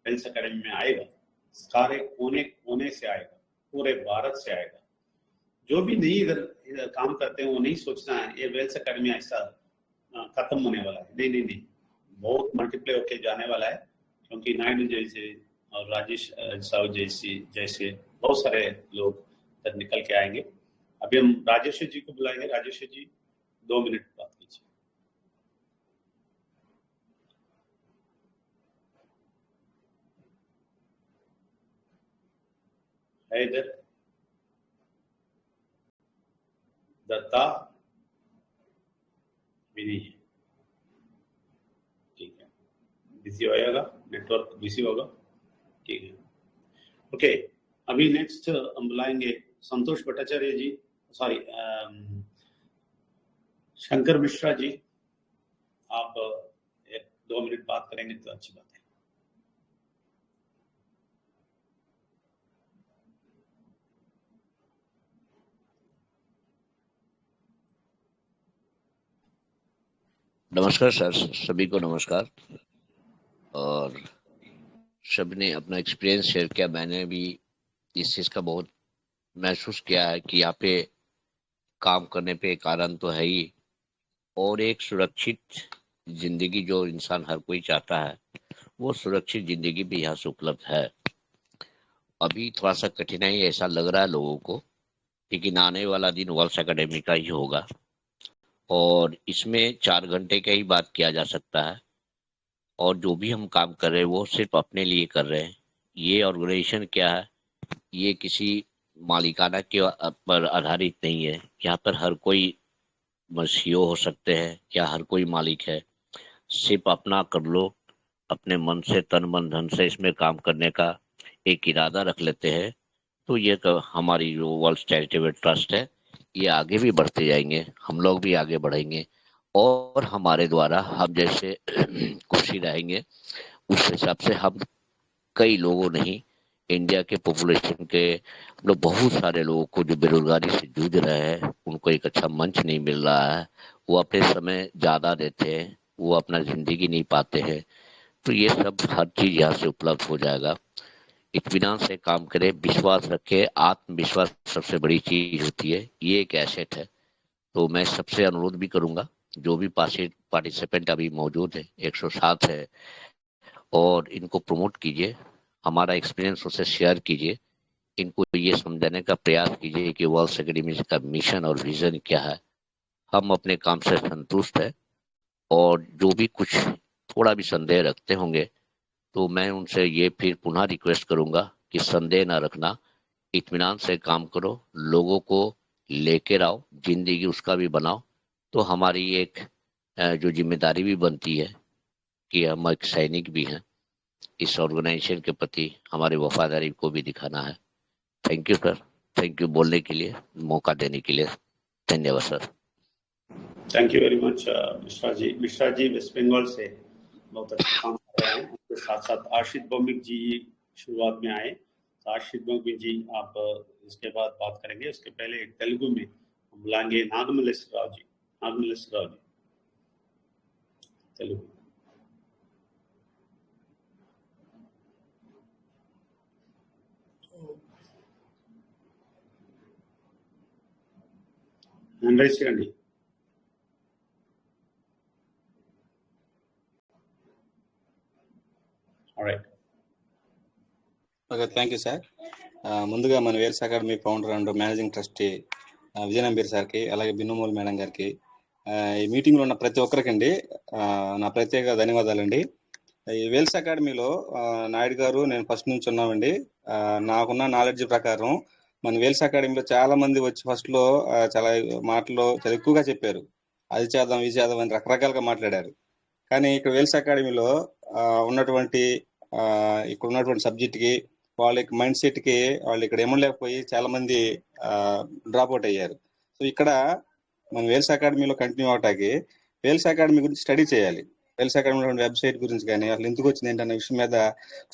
वेल्स अकेडमी में आएगा, सारे कोने से आएगा, पूरे भारत से आएगा. जो भी नहीं इधर काम करते हैं वो नहीं सोचना है ये वेल्स अकेडमी ऐसा खत्म होने वाला है. नहीं, बहुत मल्टीप्लाई होके जाने वाला है, क्योंकि नायडू जैसे और राजेश साहु जैसे बहुत सारे लोग इधर निकल के आएंगे. अभी हम राजेश जी को बुलाएंगे. राजेश जी 2 मिनट बात कीजिए. है इधर दत्ता भी नहीं है, ठीक है, बिजी होएगा, नेटवर्क बिजी होगा, ठीक है, ओके. अभी नेक्स्ट हम बुलाएंगे संतोष भट्टाचार्य जी, सॉरी शंकर मिश्रा जी. आप 1-2 मिनट बात करेंगे तो अच्छी बात है. नमस्कार सर, सभी को नमस्कार. और सभी ने अपना एक्सपीरियंस शेयर किया. मैंने भी इस चीज़ का बहुत महसूस किया है कि यहाँ पे काम करने पे एक आनंद तो है ही, और एक सुरक्षित जिंदगी जो इंसान हर कोई चाहता है, वो सुरक्षित जिंदगी भी यहाँ से उपलब्ध है. अभी थोड़ा सा कठिनाई ऐसा लग रहा है लोगों को, लेकिन आने वाला दिन वेल्स अकेडमी का ही होगा. और इसमें 4 घंटे का ही बात किया जा सकता है और जो भी हम काम कर रहे हैं वो सिर्फ अपने लिए कर रहे हैं। ये ऑर्गेनाइजेशन क्या है, ये किसी मालिकाना के पर आधारित नहीं है। यहाँ पर हर कोई सीईओ हो सकते हैं या हर कोई मालिक है। सिर्फ अपना कर लो, अपने मन से तन मन धन से इसमें काम करने का एक इरादा रख लेते हैं तो ये हमारी जो वर्ल्ड चैरिटेबल ट्रस्ट है ये आगे भी बढ़ते जाएंगे, हम लोग भी आगे बढ़ेंगे और हमारे द्वारा हम जैसे खुशी रहेंगे उस हिसाब से हम कई लोगों नहीं, इंडिया के पॉपुलेशन के हम लोग बहुत सारे लोगों को जो बेरोजगारी से जूझ रहे हैं उनको एक अच्छा मंच नहीं मिल रहा है, वो अपने समय ज्यादा देते हैं, वो अपना जिंदगी नहीं पाते हैं। तो ये सब हर चीज यहाँ से उपलब्ध हो जाएगा। इत्मीनान से काम करें, विश्वास रखें, आत्मविश्वास सबसे बड़ी चीज होती है, ये एक एसेट है। तो मैं सबसे अनुरोध भी करूंगा जो भी पार्टिसिपेंट अभी मौजूद है 107 है और इनको प्रमोट कीजिए, हमारा एक्सपीरियंस उसे शेयर कीजिए, इनको ये समझाने का प्रयास कीजिए कि वर्ल्ड एकेडमी का मिशन और विजन क्या है। हम अपने काम से संतुष्ट है और जो भी कुछ थोड़ा भी संदेह रखते होंगे तो मैं उनसे ये फिर पुनः रिक्वेस्ट करूंगा कि संदेह ना रखना, इत्मीनान से काम करो, लोगों को लेकर आओ, जिंदगी उसका भी बनाओ। तो हमारी एक जो जिम्मेदारी भी बनती है कि हम एक सैनिक भी हैं, इस ऑर्गेनाइजेशन के प्रति हमारी वफादारी को भी दिखाना है। Thank you sir, thank you बोलने के लिए, मौका देने के लिए धन्यवाद सर। Thank you very much Mishra ji West Bengal से बहुत अच्छा काम कर रहे हैं। उसके साथ साथ आशीष भौमिक जी शुरुआत में आए, तो आशीष भौमिक जी आप इसके बाद बात करेंगे। उसके पहले तेलुगु में हम बुलाएंगे नागमल्लेश्वर जी, नागमल्लेश्वर जी तेलुगु। రైస్ చేయండి. Alright. Okay, thank you sir. ముందుగా మన Wales Academy founder and managing trustee Vijayanambir సార్కి, అలాగే బిన్నుమూల్ మేడం గారికి, ఈ మీటింగ్లో ఉన్న ప్రతి ఒక్కరికండి నా ప్రత్యేక ధన్యవాదాలండి. ఈ వేల్స్ అకాడమీలో నాయుడు గారు నేను ఫస్ట్ నుంచి ఉన్నామండి. నాకున్న నాలెడ్జ్ ప్రకారం మన వేల్స్ అకాడమీలో చాలా మంది వచ్చి ఫస్ట్లో చాలా మాటలు చాలా ఎక్కువగా చెప్పారు, అది చేద్దాం ఇది చేద్దాం అని రకరకాలుగా మాట్లాడారు. కానీ ఇక్కడ వేల్స్ అకాడమీలో ఉన్నటువంటి ఇక్కడ ఉన్నటువంటి సబ్జెక్ట్కి వాళ్ళ యొక్క మైండ్ సెట్కి వాళ్ళు ఇక్కడ ఏమలేకపోయి చాలా మంది డ్రాప్ అవుట్ అయ్యారు. సో ఇక్కడ మనం వేల్స్ అకాడమీలో కంటిన్యూ అవటానికి వేల్స్ అకాడమీ గురించి స్టడీ చేయాలి. వేల్స్ అకాడమీ వెబ్సైట్ గురించి కానీ అసలు ఎందుకు వచ్చింది ఏంటనే విషయం మీద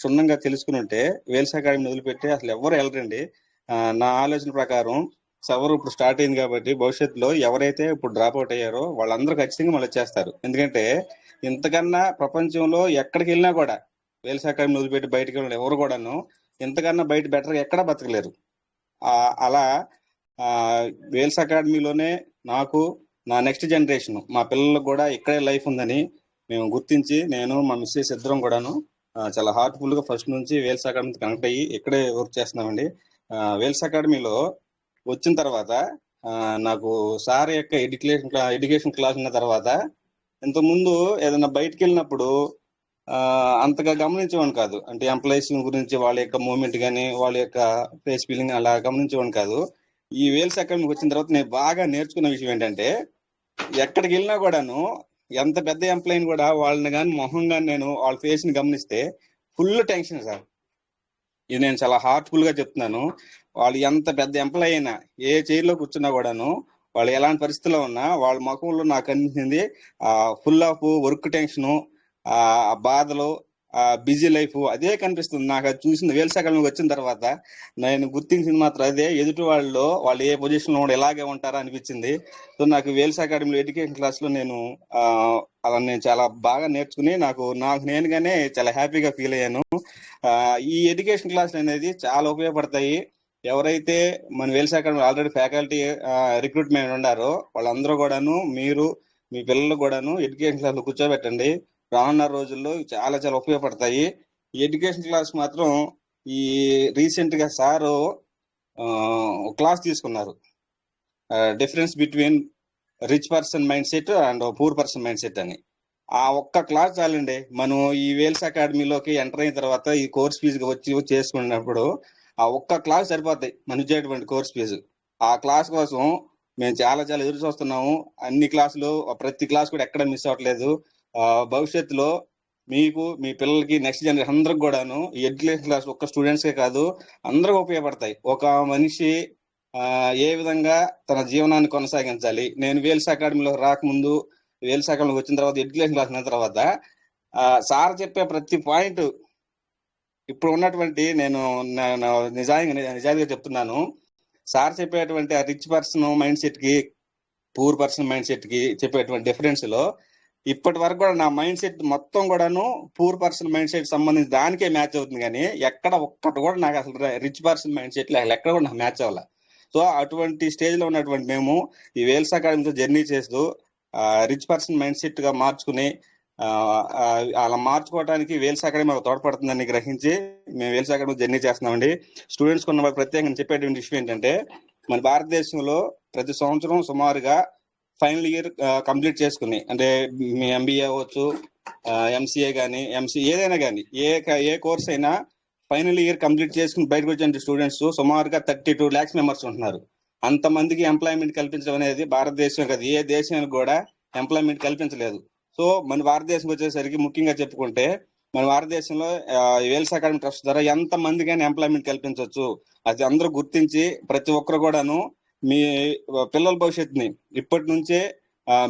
క్షుణ్ణంగా తెలుసుకుని ఉంటే వేల్స్ అకాడమీ వదిలిపెట్టి అసలు ఎవరు వెళ్ళరండి. నా ఆలోచన ప్రకారం సవర్ ఇప్పుడు స్టార్ట్ అయింది కాబట్టి భవిష్యత్తులో ఎవరైతే ఇప్పుడు డ్రాప్ అవుట్ అయ్యారో వాళ్ళందరూ ఖచ్చితంగా మళ్ళీ వచ్చేస్తారు. ఎందుకంటే ఇంతకన్నా ప్రపంచంలో ఎక్కడికి వెళ్ళినా కూడా వేల్స్ అకాడమీ వదిలిపెట్టి బయటకు వెళ్ళిన ఎవరు కూడాను ఇంతకన్నా బయట బెటర్గా ఎక్కడా బతకలేరు. అలా వేల్స్ అకాడమీలోనే నాకు నా నెక్స్ట్ జనరేషన్ మా పిల్లలకు కూడా ఇక్కడే లైఫ్ ఉందని మేము గుర్తించి నేను మా మిస్సెస్ ఇద్దరం కూడాను చాలా హార్ట్ఫుల్ గా ఫస్ట్ నుంచి వేల్స్ అకాడమీ కనెక్ట్ అయ్యి ఇక్కడే వర్క్ చేస్తున్నామండి. వేల్స్ అకాడమీలో వచ్చిన తర్వాత నాకు సార్ యొక్క ఎడ్యుకేషన్ క్లాస్ ఉన్న తర్వాత ఇంతకుముందు ఏదైనా బయటకు వెళ్ళినప్పుడు అంతగా గమనించేవాడిని కాదు. అంటే ఎంప్లాయీస్ గురించి వాళ్ళ యొక్క మూమెంట్ కానీ వాళ్ళ యొక్క ఫేస్ ఫీలింగ్ అలా గమనించేవాడిని కాదు. ఈ వేల్స్ అకాడమీకి వచ్చిన తర్వాత నేను బాగా నేర్చుకున్న విషయం ఏంటంటే ఎక్కడికి వెళ్ళినా కూడాను ఎంత పెద్ద ఎంప్లాయీని కూడా వాళ్ళని కానీ మొహం కానీ నేను వాళ్ళ ఫేస్ ని గమనిస్తే ఫుల్ టెన్షన్ సార్. ఇది నేను చాలా హార్ట్ఫుల్ గా చెప్తున్నాను. వాళ్ళు ఎంత పెద్ద ఎంప్లాయీ అయినా ఏ చైర్లో కూర్చున్నా కూడాను వాళ్ళు ఎలాంటి పరిస్థితిలో ఉన్నా వాళ్ళ ముఖంలో నాకు అనిపించింది ఫుల్ ఆఫ్ వర్క్ టెన్షను, బాధలు, బిజీ లైఫ్ అదే కనిపిస్తుంది నాకు. అది చూసిన వేల్స్ అకాడమీకి వచ్చిన తర్వాత నేను గుర్తించింది మాత్రం అదే. ఎదుటి వాళ్ళు ఏ పొజిషన్ లో ఎలాగే ఉంటారా అనిపించింది. సో నాకు వేల్స్ అకాడమీలో ఎడ్యుకేషన్ క్లాస్ లో నేను అలా నేను చాలా బాగా నేర్చుకుని నాకు నేనుగానే చాలా హ్యాపీగా ఫీల్ అయ్యాను. ఈ ఎడ్యుకేషన్ క్లాస్ అనేది చాలా ఉపయోగపడతాయి. ఎవరైతే మన Wales academy already faculty recruitment ఉన్నారో వాళ్ళందరూ కూడాను మీరు మీ పిల్లలు కూడాను ఎడ్యుకేషన్ క్లాస్ లో కూర్చోబెట్టండి. రానున్న రోజుల్లో చాలా చాలా ఉపయోగపడతాయి. ఈ ఎడ్యుకేషన్ క్లాస్ మాత్రం ఈ రీసెంట్ గా సారు క్లాస్ తీసుకున్నారు, difference between rich person mind set and poor person mind set అని. ఆ ఒక్క క్లాస్ చాలండి. మనం ఈ వేల్స్ అకాడమీలోకి ఎంటర్ అయిన తర్వాత ఈ కోర్స్ ఫీజు వచ్చి చేసుకున్నప్పుడు ఆ ఒక్క క్లాస్ సరిపోతాయి మనం ఇచ్చేటువంటి కోర్స్ ఫీజు. ఆ క్లాస్ కోసం మేము చాలా చాలా ఎదురు చూస్తున్నాము. అన్ని క్లాసులు, ప్రతి క్లాస్ కూడా ఎక్కడ మిస్ అవ్వట్లేదు. భవిష్యత్తులో మీకు, మీ పిల్లలకి, నెక్స్ట్ జనరేషన్ అందరికి కూడాను ఈ ఎడ్యుకేషన్ క్లాస్ ఒక్క స్టూడెంట్స్కే కాదు అందరికి ఉపయోగపడతాయి. ఒక మనిషి ఏ విధంగా తన జీవనాన్ని కొనసాగించాలి. నేను వేల్స్ అకాడమీలో రాకముందు, వేల్స్ అకాడమీకి వచ్చిన తర్వాత, ఎడ్యుకేషన్ క్లాస్ అయిన తర్వాత సార్ చెప్పే ప్రతి పాయింట్ ఇప్పుడు ఉన్నటువంటి నేను నిజాయితీగా చెప్తున్నాను. సార్ చెప్పేటువంటి ఆ రిచ్ పర్సన్ మైండ్ సెట్ కి, పూర్ పర్సన్ మైండ్ సెట్ కి చెప్పేటువంటి డిఫరెన్స్ లో ఇప్పటి వరకు కూడా నా మైండ్ సెట్ మొత్తం కూడాను పూర్ పర్సన్ మైండ్ సెట్ సంబంధించి దానికే మ్యాచ్ అవుతుంది. కానీ ఎక్కడ ఒక్కటి కూడా నాకు అసలు రిచ్ పర్సన్ మైండ్ సెట్ ఎక్కడ కూడా నాకు మ్యాచ్ అవ్వాలి. సో అటువంటి స్టేజ్ లో ఉన్నటువంటి మేము ఈ వేల్స్ అకాడమీతో జర్నీ చేస్తూ రిచ్ పర్సన్ మైండ్ సెట్ గా మార్చుకుని అలా మార్చుకోవడానికి వేల్స్ అకాడమీ తోడ్పడుతుందని గ్రహించి మేము వేల్స్ అకాడమీ జర్నీ చేస్తున్నామండి. స్టూడెంట్స్ ఉన్న వాళ్ళు ప్రత్యేకంగా చెప్పేటువంటి విషయం ఏంటంటే, మన భారతదేశంలో ప్రతి సంవత్సరం సుమారుగా ఫైనల్ ఇయర్ కంప్లీట్ చేసుకుని, అంటే మీ ఎంబీఏ అవ్వచ్చు, ఎంసీఏ కానీ, ఏదైనా కానీ, ఏ కోర్స్ అయినా ఫైనల్ ఇయర్ కంప్లీట్ చేసుకుని బయటకు వచ్చే స్టూడెంట్స్ సుమారుగా 32 lakhs మెంబర్స్ ఉంటున్నారు. అంతమందికి ఎంప్లాయ్మెంట్ కల్పించడం అనేది భారతదేశం కాదు, ఏ దేశానికి కూడా ఎంప్లాయ్మెంట్ కల్పించలేదు. సో మన భారతదేశం వచ్చేసరికి ముఖ్యంగా చెప్పుకుంటే, మన భారతదేశంలో వేల్స్ అకాడమీ ట్రస్ట్ ద్వారా ఎంత మందికైనా ఎంప్లాయ్మెంట్ కల్పించవచ్చు. అది అందరూ గుర్తించి ప్రతి ఒక్కరు కూడాను మీ పిల్లల భవిష్యత్తుని ఇప్పటి నుంచే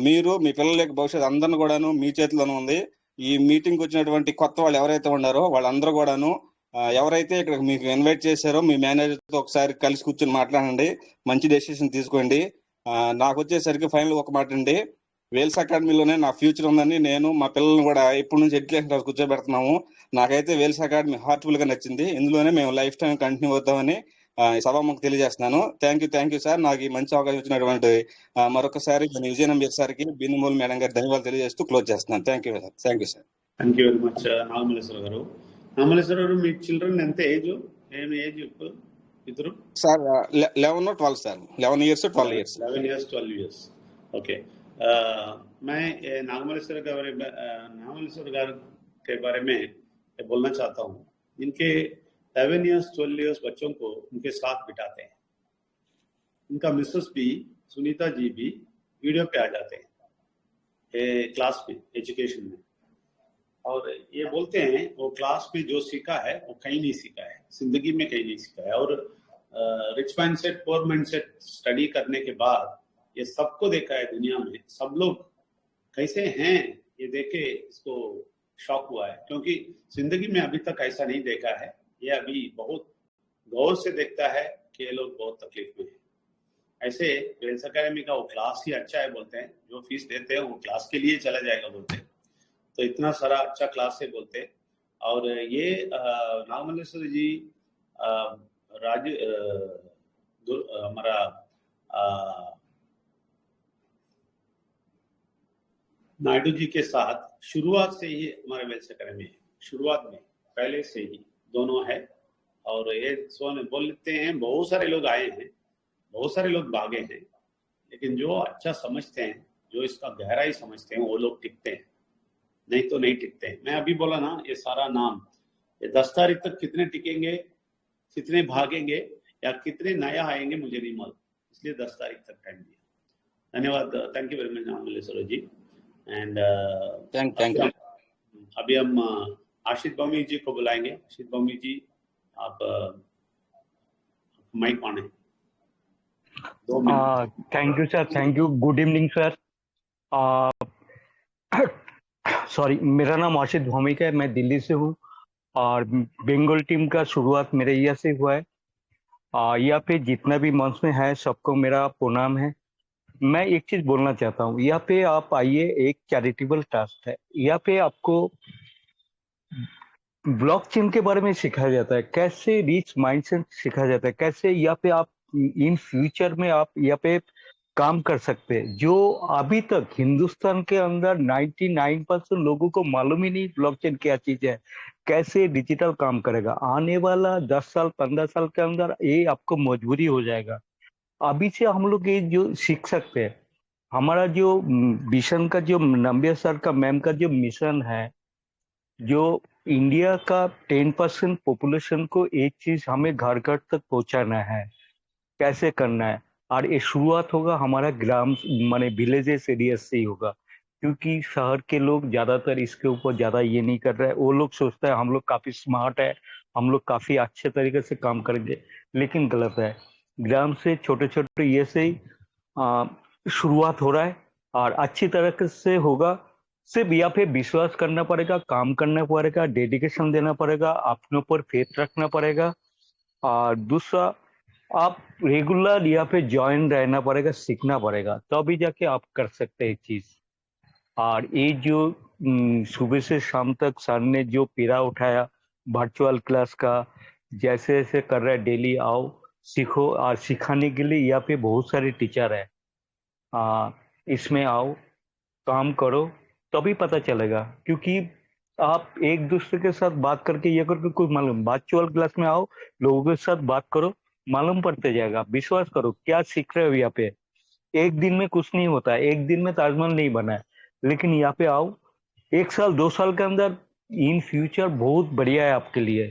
మీరు, మీ పిల్లల యొక్క భవిష్యత్తు అందరిని కూడాను మీ చేతిలోనే ఉంది. ఈ మీటింగ్ వచ్చినటువంటి కొత్త వాళ్ళు ఎవరైతే ఉన్నారో వాళ్ళందరూ కూడాను ఎవరైతే ఇక్కడ మీకు ఇన్వైట్ చేశారో మీ మేనేజర్తో ఒకసారి కలిసి కూర్చొని మాట్లాడండి, మంచి డెసిషన్ తీసుకోండి. నాకు వచ్చేసరికి ఫైనల్ ఒక మాట అండి, వేల్స్ అకాడమీలోనే నా ఫ్యూచర్ ఉందని నేను మా పిల్లల్ని కూడా ఇప్పటి నుంచి ఎడ్యుకేషన్ క్లాస్ కూర్చోబెడుతున్నాము. నాకైతే వేల్స్ అకాడమీ హార్ట్ఫుల్ గా నచ్చింది. ఇందులోనే మేము లైఫ్ టైం కంటిన్యూ అవుతామని సభాముఖంగా తెలియజేస్తున్నాను. Thank you sir. నాకు ఈ మంచి అవకాశం ఇచ్చినటువంటి మరొకసారి విజయనంబీర్ సార్కి, బినుమూల్ మేడం గారి ధన్యవాదాలు తెలియజేస్తూ క్లోజ్ చేస్తున్నాను. Thank you sir. Thank you very much Nagamalleswara గారు. నాగమల్లేశ్వర గారు, మీ చిల్డ్రన్ ఎంత ఏజ్? ఏమి ఏజ్ ఇద్దరు? Sir 11 12 sir. 11 years 12 years. 11 years 12 years. Okay. मैं नागमल्लेश्वर गार के बारे में बोलना चाहता हूँ. इनके 11 years 12 years बच्चों को उनके साथ बिठाते हैं. इनका मिसेस भी, सुनीता जी भी वीडियो पे आ जाते हैं क्लास में, एजुकेशन में, और ये बोलते हैं वो क्लास में जो सीखा है वो कहीं नहीं सीखा है, जिंदगी में कहीं नहीं सीखा है. और rich mindset, poor mindset study करने के बाद ये सबको देखा है दुनिया में, सब लोग कैसे हैं ये देखे इसको शॉक हुआ है, क्योंकि जिंदगी में अभी तक ऐसा नहीं देखा है. ये अभी बहुत गौर से देखता है कि ये लोग बहुत तकलीफ में हैं. ऐसे वेल्स अकेडमी का वो क्लास ही अच्छा है बोलते हैं, जो फीस देते हैं वो क्लास के लिए चला जाएगा बोलते हैं. तो इतना सारा अच्छा क्लास है बोलते हैं. और ये नागमल्लेश्वर जी हमारा नायडू जी के साथ शुरुआत से ही हमारे वेल्स अकेडमी है, शुरुआत में पहले से ही दोनों है. और ये बोलते हैं बहुत सारे लोग आए हैं, बहुत सारे लोग भागे हैं, लेकिन जो अच्छा समझते हैं, जो इसका गहराई समझते हैं, वो लोग टिकते हैं, नहीं तो नहीं टिकते हैं. मैं अभी बोला ना, ये सारा नाम, ये 10 तारीख तक कितने टिकेंगे, कितने भागेंगे या कितने नया आएंगे मुझे नहीं मालूम, इसलिए 10 तारीख तक टाइम दिया. धन्यवाद. Thank you very much Nagamalleswara ji. And thank you. अभी हम आशीष भौमिक जी को बुलाएंगे. आशीष भौमिक जी, आप माइक ऑन है. 2 minute. Thank you sir. Thank you. Good evening sir. Sorry, मेरा नाम आशीष भौमिक है, मैं दिल्ली से हूँ और बंगाल टीम का शुरुआत मेरे यहाँ से हुआ है. यहाँ पे जितना भी मंच में है सबको मेरा प्रणाम है. मैं एक चीज बोलना चाहता हूँ, यहाँ पे आप आइए, एक चैरिटेबल ट्रस्ट है. यहाँ पे आपको ब्लॉकचेन के बारे में सिखाया जाता है, कैसे रिच माइंडसेट सिखाया जाता है, कैसे यहाँ पे आप इन फ्यूचर में आप यहाँ पे काम कर सकते हैं, जो अभी तक हिंदुस्तान के अंदर 99% लोगों को मालूम ही नहीं ब्लॉकचेन क्या चीज है, कैसे डिजिटल काम करेगा. आने वाला 10 साल 15 साल के अंदर ये आपको मजबूरी हो जाएगा. अभी से हम लोग ये जो सीख सकते हैं, हमारा जो मिशन का जो नंबिया सर का मैम का जो मिशन है, जो इंडिया का 10% पॉपुलेशन को एक चीज हमें घर घर तक पहुंचाना है, कैसे करना है। और ये शुरुआत होगा हमारा ग्राम माने विलेजेस एरिया से ही होगा, क्योंकि शहर के लोग ज्यादातर इसके ऊपर ज्यादा ये नहीं कर रहे हैं। वो लोग सोचते हैं हम लोग काफी स्मार्ट है, हम लोग काफी अच्छे तरीके से काम करेंगे, लेकिन गलत है। ग्राम से छोटे छोटे ये से ही आ, शुरुआत हो रहा है, और अच्छी तरह से होगा। सिर्फ यहाँ पे विश्वास करना पड़ेगा, काम करना पड़ेगा, डेडिकेशन देना पड़ेगा, अपने ऊपर फेथ रखना पड़ेगा। और दूसरा, आप रेगुलर यहाँ पे ज्वाइन रहना पड़ेगा, सीखना पड़ेगा, तभी जाके आप कर सकते हैं चीज। और ये जो सुबह से शाम तक सर ने जो पीड़ा उठाया वर्चुअल क्लास का, जैसे जैसे कर रहा है, डेली आओ सीखो। और सिखाने के लिए यहाँ पे बहुत सारे टीचर है, इसमें आओ, काम करो, तभी पता चलेगा। क्योंकि आप एक दूसरे के साथ बात करके ये करके कोई मालूम, वर्चुअल क्लास में आओ, लोगों के साथ बात करो, मालूम पड़ते जाएगा। विश्वास करो, क्या सीख रहे हो यहाँ पे। एक दिन में कुछ नहीं होता है, एक दिन में ताजमहल नहीं बना है, लेकिन यहाँ पे आओ, 1 साल 2 साल के अंदर इन फ्यूचर बहुत बढ़िया है आपके लिए।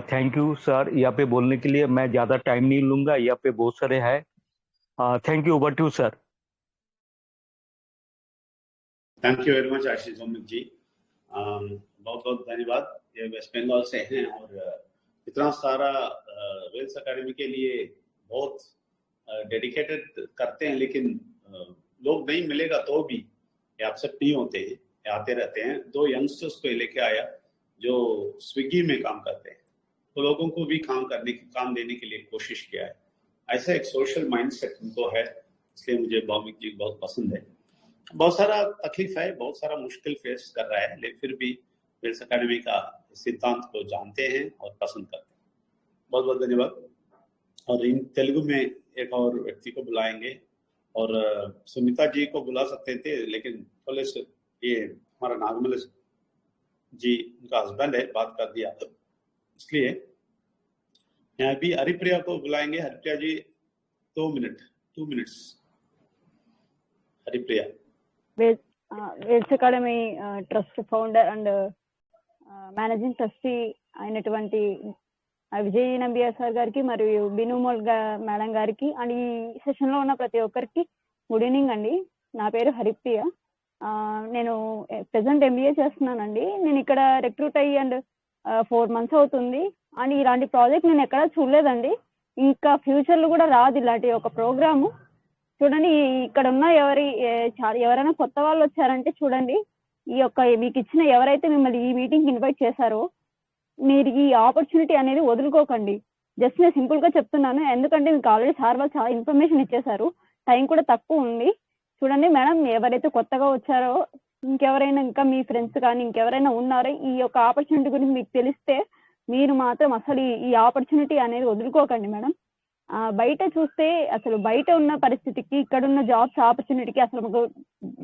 थैंक यू सर यहाँ पे बोलने के लिए। मैं ज्यादा टाइम नहीं लूंगा, यहाँ पे बहुत सारे है। Thank you, over to sir. Thank you very much Ashish Bhowmik ji, बहुत बहुत धन्यवाद। ये वेस्ट बंगाल से हैं और इतना सारा वेल्स अकेडमी के लिए बहुत डेडिकेटेड करते हैं, लेकिन लोग नहीं मिलेगा तो भी ये एक्सेप्ट नहीं होते हैं, ये आते रहते हैं। 2 यंगस्टर्स को लेके आया जो स्विगी में काम करते हैं, तो लोगों को भी काम देने के लिए कोशिश किया है। ऐसा एक सोशल माइंडसेट उनको है, इसलिए मुझे भौमिक जी बहुत पसंद है। बहुत सारा तकलीफ है, बहुत सारा मुश्किल फेस कर रहा है, लेकिन फिर भी वेल्स अकेडमी का सिद्धांत को जानते हैं और पसंद करते हैं। बहुत बहुत धन्यवाद। और इन तेलुगु में एक और व्यक्ति को बुलाएंगे, और सुमिता जी को बुला सकते थे, लेकिन थोड़े से ये हमारा नागमल जी उनका हस्बैंड है, बात कर दिया, इसलिए यहाँ भी हरिप्रिया को बुलाएंगे। Haripriya ji 2 minutes. Haripriya Wales academy trust founder and managing trustee అయినటువంటి విజయ్ నంబియా సార్ గారికి మరియు బినుమోల్ మేడం గారికి అండ్ ఈ సెషన్ లో ఉన్న ప్రతి ఒక్కరికి గుడ్ ఈవినింగ్ అండి. నా పేరు హరిప్రియ. నేను ప్రెసెంట్ ఎంబీఏ చేస్తున్నానండి. నేను ఇక్కడ రిక్రూట్ అయ్యి అండ్ 4 months అవుతుంది. అండ్ ఇలాంటి ప్రాజెక్ట్ నేను ఎక్కడా చూడలేదండి, ఇంకా ఫ్యూచర్ లో కూడా రాదు ఇలాంటి ఒక ప్రోగ్రాము. చూడండి, ఇక్కడ ఉన్న ఎవరైనా కొత్త వాళ్ళు వచ్చారంటే చూడండి, ఈ యొక్క మీకు ఇచ్చిన ఎవరైతే మిమ్మల్ని ఈ మీటింగ్ ఇన్వైట్ చేశారో మీరు ఈ ఆపర్చునిటీ అనేది వదులుకోకండి. జస్ట్ నేను సింపుల్ గా చెప్తున్నాను, ఎందుకంటే మీకు ఆల్రెడీ సార్ వాళ్ళు చాలా ఇన్ఫర్మేషన్ ఇచ్చేసారు, టైం కూడా తక్కువ ఉంది. చూడండి మేడం, ఎవరైతే కొత్తగా వచ్చారో ఇంకెవరైనా ఇంకా మీ ఫ్రెండ్స్ కానీ ఇంకెవరైనా ఉన్నారో ఈ యొక్క ఆపర్చునిటీ గురించి మీకు తెలిస్తే మీరు మాత్రం అసలు ఈ ఆపర్చునిటీ అనేది వదులుకోకండి మేడం. బయట చూస్తే అసలు బయట ఉన్న పరిస్థితికి ఇక్కడ ఉన్న జాబ్స్ ఆపర్చునిటీకి అసలు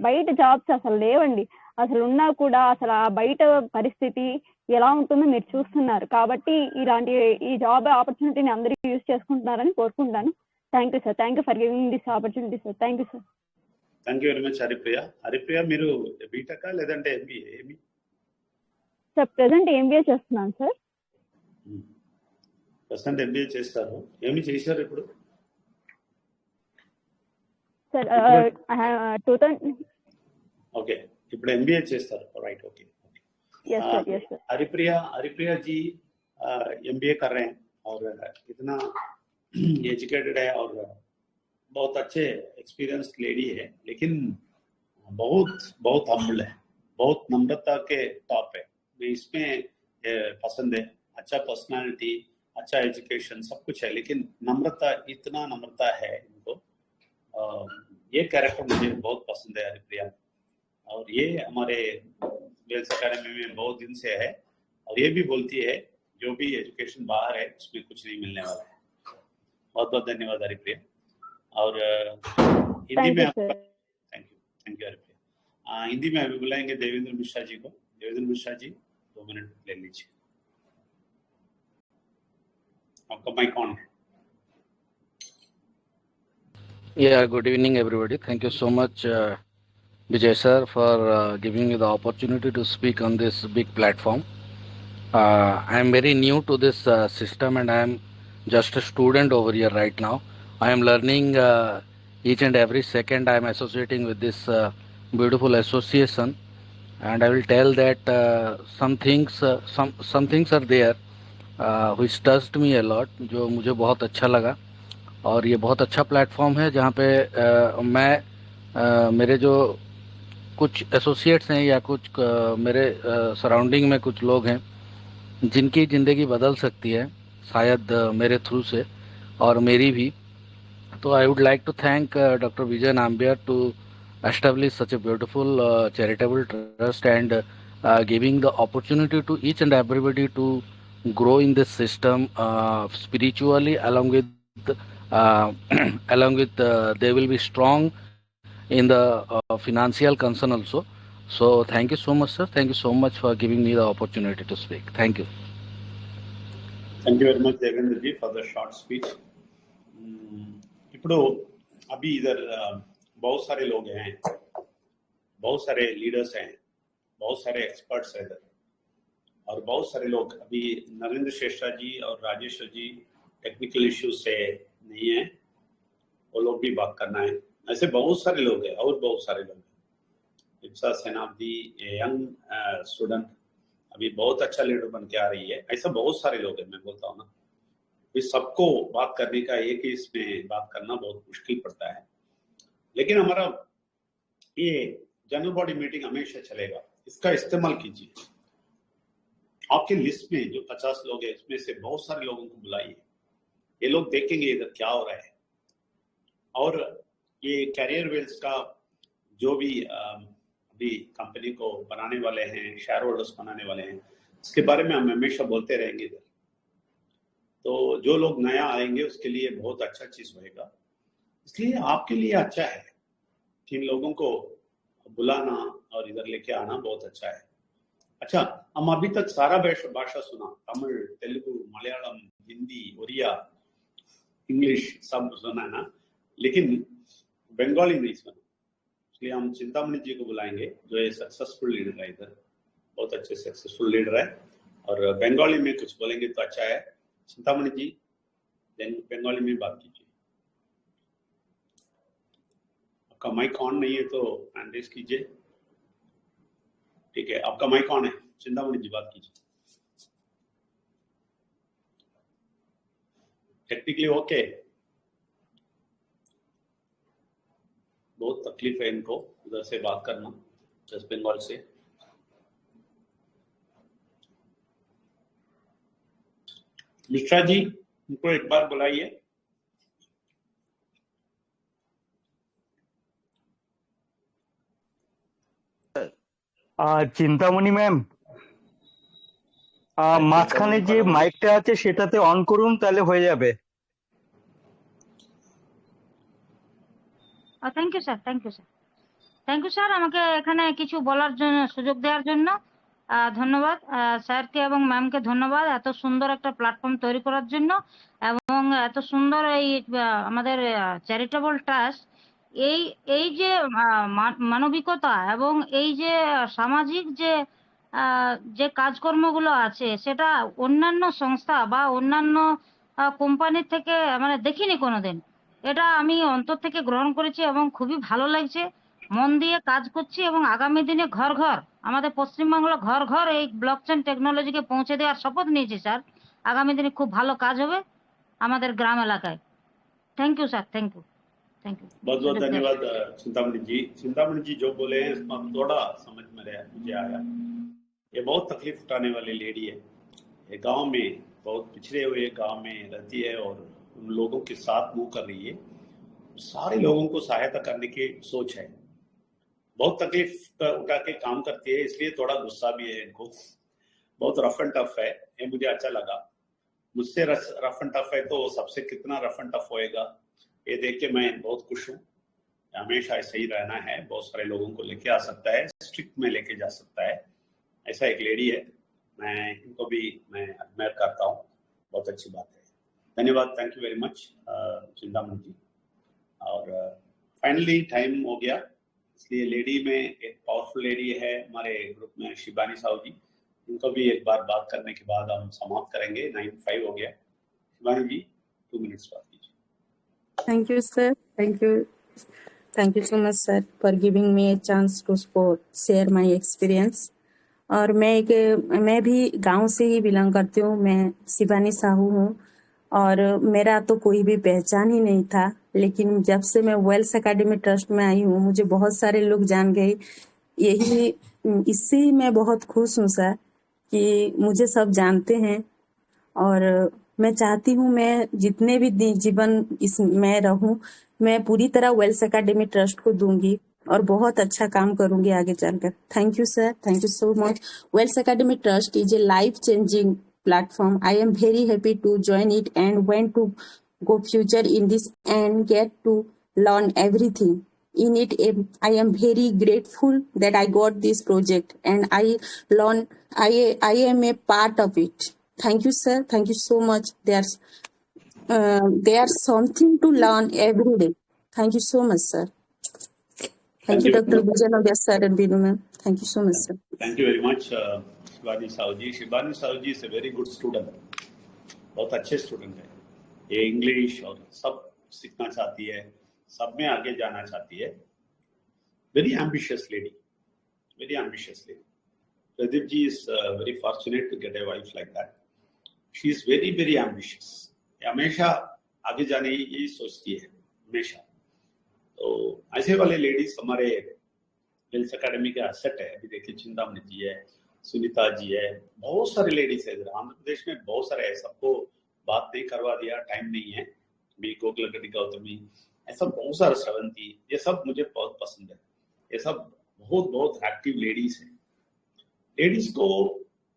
బయట జాబ్స్ అసలు లేవండి. అసలు ఉన్నా కూడా అసలు ఆ బయట పరిస్థితి ఎలా ఉంటుందో మీరు చూస్తున్నారు. కాబట్టి ఇలాంటి ఈ జాబ్ ఆపర్చునిటీని అందరూ యూజ్ చేసుకుంటున్నారని కోరుకుంటాను. Thank you sir, thank you for giving this opportunity sir. Thank you sir. Thank you very much Haripriya. Haripriya మీరు బీటెక్ లేదంటే ఎంబీఏ? సార్ ప్రెసెంట్ ఎంబీఏ చేస్తున్నాను సార్. ప్రెసెంట్ ఎంబీఏ చేస్తారు. ఏమి చేశారు ఇప్పుడు? సార్ 2000. ఓకే, ఇప్పుడు ఎంబీఏ చేస్తారు, right? Okay yes sir, yes sir. Haripriya ji MBA कर रहे हैं और इतना एजुकेटेड है और बहुत अच्छे एक्सपीरियंस लेडी है, लेकिन बहुत बहुत हम्बल है, बहुत नम्रता के टॉप है। इसमें पसंद है, अच्छा पर्सनालिटी, अच्छा एजुकेशन, सब कुछ है, लेकिन नम्रता, इतना नम्रता है इनको। ये कैरेक्टर मुझे बहुत पसंद है हरिप्रिया, और ये हमारे वेल्स अकेडमी में बहुत दिन से है, और ये भी बोलती है जो भी एजुकेशन बाहर है उसमें कुछ नहीं मिलने वाला है। बहुत बहुत धन्यवाद हरिप्रिया। और हिंदी में थैंक यू हरिप्रिया। हिंदी में अभी बुलाएंगे देवेंद्र मिश्रा जी को। देवेंद्र मिश्रा जी 2 मिनट ले लीजिए, आपका माइक ऑन है। Yeah, good evening, everybody. Thank you so much, Vijay sir, for giving me the opportunity to speak on this big platform. I am very new to this system and I am just a student over here right now. I am learning each and every second. I am associating with this beautiful association, and I will tell that some things are there which touched me a lot, जो मुझे बहुत अच्छा लगा. और ये बहुत अच्छा platform है जहाँ पे मेरे जो कुछ एसोसिएट्स हैं या कुछ मेरे सराउंडिंग में कुछ लोग हैं जिनकी ज़िंदगी बदल सकती है शायद मेरे थ्रू से और मेरी भी. तो I would like to thank doctor Vijay Nambiar to establish such a beautiful charitable trust and giving the opportunity to each and everybody to grow in this system spiritually along with they will be strong in the financial concern also. So thank you so much, sir. Thank you so much for giving me the opportunity to speak. Thank you. Thank you very much, Devendra ji, for the short speech. ఇప్పుడు अभी इधर बहुत सारे लोग हैं, बहुत सारे leaders हैं, बहुत सारे एक्सपर्ट्स हैं इधर, और बहुत सारे लोग अभी नरेंद्र शेषा जी और राजेश्वर जी टेक्निकल इश्यूज से नहीं है, वो लोग भी बात करना है. ऐसे बहुत सारे लोग हैं और बहुत सारे लोग हैं. इप्सा सेनापति यंग स्टूडेंट अभी बहुत अच्छा लीडर बन के आ रही है. ऐसा बहुत सारे लोग हैं. मैं बोलता हूँ ना, इस सबको बात करने का एक ही इसमें बात करना बहुत मुश्किल पड़ता है. लेकिन हमारा ये जनरल बॉडी मीटिंग हमेशा चलेगा, इसका इस्तेमाल कीजिए. आपके लिस्ट में जो 50 लोग हैं उसमें से बहुत सारे लोगों को बुलाइए. ये लोग देखेंगे इधर क्या हो रहा है. और ये कैरियर वेल्स का जो भी अभी कंपनी को बनाने वाले हैं, शेयर होल्डर्स बनाने वाले हैं, इसके बारे में हम हमेशा बोलते रहेंगे इधर. तो जो लोग नया आएंगे उसके लिए बहुत अच्छा चीज होएगा. इसलिए आपके लिए अच्छा है कि इन लोगों को बुलाना और इधर लेके आना बहुत अच्छा है. अच्छा, हम अभी तक सारा भाषा सुना, तमिल, तेलुगु, मलयालम, हिंदी, उड़िया, इंग्लिश सब सुना ना, लेकिन बंगाली नहीं सुना. इसलिए हम चिंतामणि जी को बुलाएंगे, जो ये सक्सेसफुल लीडर है इधर, बहुत अच्छे सक्सेसफुल लीडर है, और बंगाली में कुछ बोलेंगे तो अच्छा है. चिंतामणि जी बंगाली में बात कीजिए. आपका माइक ऑन नहीं है तो हैंड रेज कीजिए. ठीक है, आपका माइक ऑन है. चिंतामणि जी बात कीजिए. Technically okay. बहुत तकलीफ है इनको उधर से बात करना, वेस्ट बंगाल से. मिश्रा जी, उनको एक बार बुलाइए. চিন্তামণি ম্যাম, মাঝখানে যে মাইকটা আছে সেটাতে অন করুন, তাহলে হয়ে যাবে. Thank you sir, thank you sir, thank you sir, আমাকে এখানে কিছু বলার জন্য, সুযোগ দেওয়ার জন্য ধন্যবাদ স্যারকে এবং ম্যামকে. ধন্যবাদ এত সুন্দর একটা প্ল্যাটফর্ম তৈরি করার জন্য, এবং এত সুন্দর এই আমাদের চ্যারিটেবল ট্রাস্ট, এই এই যে মানবিকতা এবং এই যে সামাজিক যে যে কাজকর্মগুলো আছে, সেটা অন্যান্য সংস্থা বা অন্যান্য কোম্পানির থেকে মানে দেখিনি কোনোদিন. এটা আমি অন্তর থেকে গ্রহণ করেছি এবং খুবই ভালো লাগছে. মন দিয়ে কাজ করছি এবং আগামী দিনে ঘর ঘর, আমাদের পশ্চিমবাংলা ঘর ঘর এই ব্লকচেন টেকনোলজিকে পৌঁছে দেওয়ার শপথ নিয়েছি স্যার. আগামী দিনে খুব ভালো কাজ হবে আমাদের গ্রাম এলাকায়. Thank you sir, thank you, thank you. बहुत बहुत धन्यवाद चिंतामणि जी. चिंतामणि जी जो बोले हैं इसमें थोड़ा समझ में मुझे आया. ये बहुत तकलीफ उठाने वाली लेडी है. ये गांव में, बहुत पिछड़े हुए गांव में रहती है और उन लोगों के साथ मूव कर रही है. सारे लोगों को सहायता करने की सोच है. बहुत तकलीफ उठा के काम करती है, इसलिए थोड़ा गुस्सा भी है इनको. बहुत रफ एंड टफ है, ये मुझे अच्छा लगा. मुझसे रफ एंड टफ है तो सबसे कितना रफ एंड टफ होएगा, ये देख के मैं बहुत खुश हूँ. हमेशा ऐसे ही रहना है. बहुत सारे लोगों को लेके आ सकता है, स्ट्रिक्ट में लेके जा सकता है. ऐसा एक लेडी है, मैं इनको भी मैं एडमायर करता हूँ. बहुत अच्छी बात है. धन्यवाद. Thank you very much Chintamani ji. और फाइनली टाइम हो गया, इसलिए लेडी में एक पावरफुल लेडी है हमारे ग्रुप में, शिबानी साहू जी, उनको भी एक बार बात करने के बाद हम समाप्त करेंगे। 9:05 हो गया। शिबानी जी 2 मिनट्स बात कीजिए। Thank you, sir. Thank you so much, sir, for giving me a chance to share my experience. और मैं भी गांव से ही बिलोंग करती हूँ। मैं शिबानी साहू हूँ और मेरा तो कोई भी पहचान ही नहीं था, लेकिन जब से मैं वेल्स एकेडमी ट्रस्ट में आई हूँ मुझे बहुत सारे लोग जान गए। इससे मैं बहुत खुश हूँ सर कि मुझे सब जानते हैं, और मैं चाहती हूँ मैं जितने भी जीवन मैं रहूँ, मैं पूरी तरह वेल्स एकेडमी ट्रस्ट को दूंगी और बहुत अच्छा काम करूंगी आगे चलकर। Thank you sir, thank you so much. Wales academy trust is a life changing platform. I am very happy to join it and want to go future in this and get to learn everything in it. I am very grateful that I got this project and I am a part of it. Thank you, sir. Thank you so much. There's something to learn every day. Thank you so much, sir. Thank you, Dr. Vijayanabhya sir and Binu ma'am. Thank you so much, sir. Thank you very much, Shibani Sahu ji. Shibani Sahu ji is a very good student, बहुत अच्छे student है। ये English और सब सीखना चाहती है, सब में आगे जाना चाहती है। Very ambitious lady, very ambitious lady. Pradeep ji is very fortunate to get a wife like that. She is very very ambitious, हमेशा आगे जाने यही सोचती है हमेशा। तो ऐसे वाले लेडीज हमारे वेल्स एकेडमी का एसेट है। अभी देखिए चिंतामणि जी है, सुनीता जी है, बहुत सारे लेडीज है इधर आंध्र प्रदेश में, बहुत सारे है। सबको बात नहीं करवा दिया, टाइम नहीं है। भी गोकुलगढ़ी गौतमी, ऐसा बहुत सारा श्रवंती, ये सब मुझे बहुत पसंद है। ये सब बहुत बहुत एक्टिव लेडीज है। लेडीज को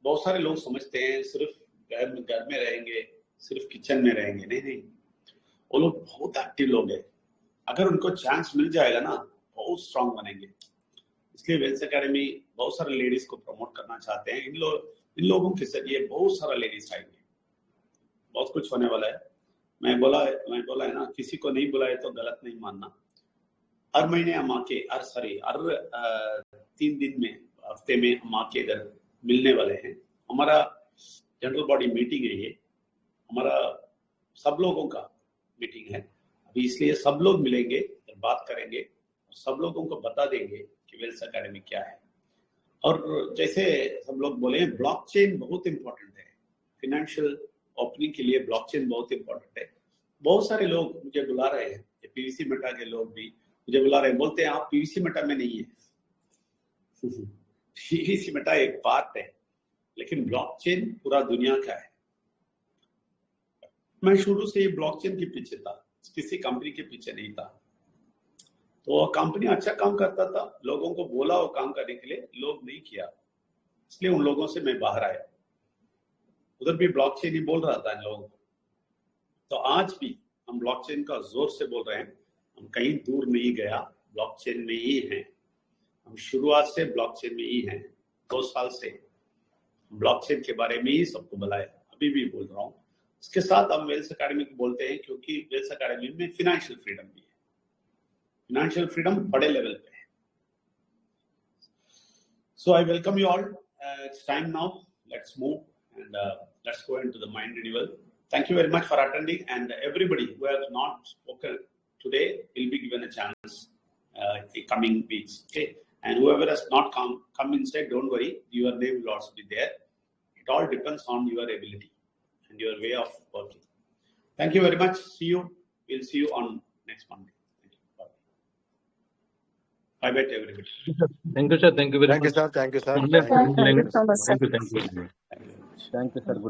बहुत सारे लोग समझते हैं सिर्फ घर में रहेंगे, सिर्फ किचन में रहेंगे। नहीं, वो लोग बहुत एक्टिव लोग है। अगर उनको चांस मिल जाएगा ना, बहुत स्ट्रांग बनेंगे। इसलिए वेल्स एकेडमी बहुत सारे लेडीज को प्रमोट करना चाहते हैं। इन लोगों के जरिए बहुत सारा लेडीज आएंगे, बहुत कुछ होने वाला है। मैं बोला है ना, किसी को नहीं बुलाए तो गलत नहीं मानना। हर महीने हम आके हर 3 दिन में, हफ्ते में हम आके इधर मिलने वाले हैं। हमारा जनरल बॉडी मीटिंग है, ये हमारा सब लोगों का मीटिंग है अभी। इसलिए सब लोग मिलेंगे, बात करेंगे, सब लोगों को बता देंगे कि वेल्स एकेडमी क्या है। और जैसे सब लोग बोले, ब्लॉकचेन बहुत इंपॉर्टेंट है फाइनेंशियल ओपनिंग के लिए। ब्लॉकचेन बहुत इंपॉर्टेंट है। बहुत सारे लोग मुझे बुला रहे हैं, पीवीसी मेटा के लोग भी मुझे बुला रहे हैं, बोलते हैं आप पीवीसी मेटा में नहीं है। पीवीसी मेटा एक पार्ट है, लेकिन ब्लॉकचेन पूरा दुनिया का है। मैं शुरू से ही ब्लॉकचेन के पीछे था, किसी कंपनी के पीछे नहीं था। तो कंपनी अच्छा काम करता था, लोगों को बोला वो काम करने के लिए, लोग नहीं किया, इसलिए उन लोगों से मैं बाहर आया। उधर भी ब्लॉकचेन ही बोल रहा था इन लोगों को। तो आज भी हम ब्लॉकचेन का जोर से बोल रहे हैं। हम कहीं दूर नहीं गया, ब्लॉकचेन में ही हैं। हम शुरुआत से ब्लॉकचेन में ही हैं। 2 साल से ब्लॉकचेन के बारे में ही सबको बुलाया, अभी भी बोल रहा हूँ। इसके साथ हम वेल्स एकेडमी को बोलते हैं, क्योंकि वेल्स एकेडमी में फाइनेंशियल फ्रीडम भी है। फाइनेंशियल फ्रीडम बड़े लेवल पे है। So I welcome you all. It's time now. Let's move and let's go into the mind renewal. Thank you very much for attending, and everybody who has not spoken today will be given a chance in coming weeks. Okay, and whoever has not come instead, don't worry. Your name will also be there. It all depends on your ability and your way of working. Thank you very much. See you. We'll see you on next Monday. Bye bye to everybody. Thank you, sir. Thank you very Thank you, much. sir. Thank you, sir. Thank you. Thank you so much, sir. Thank you. Thank you, sir. Good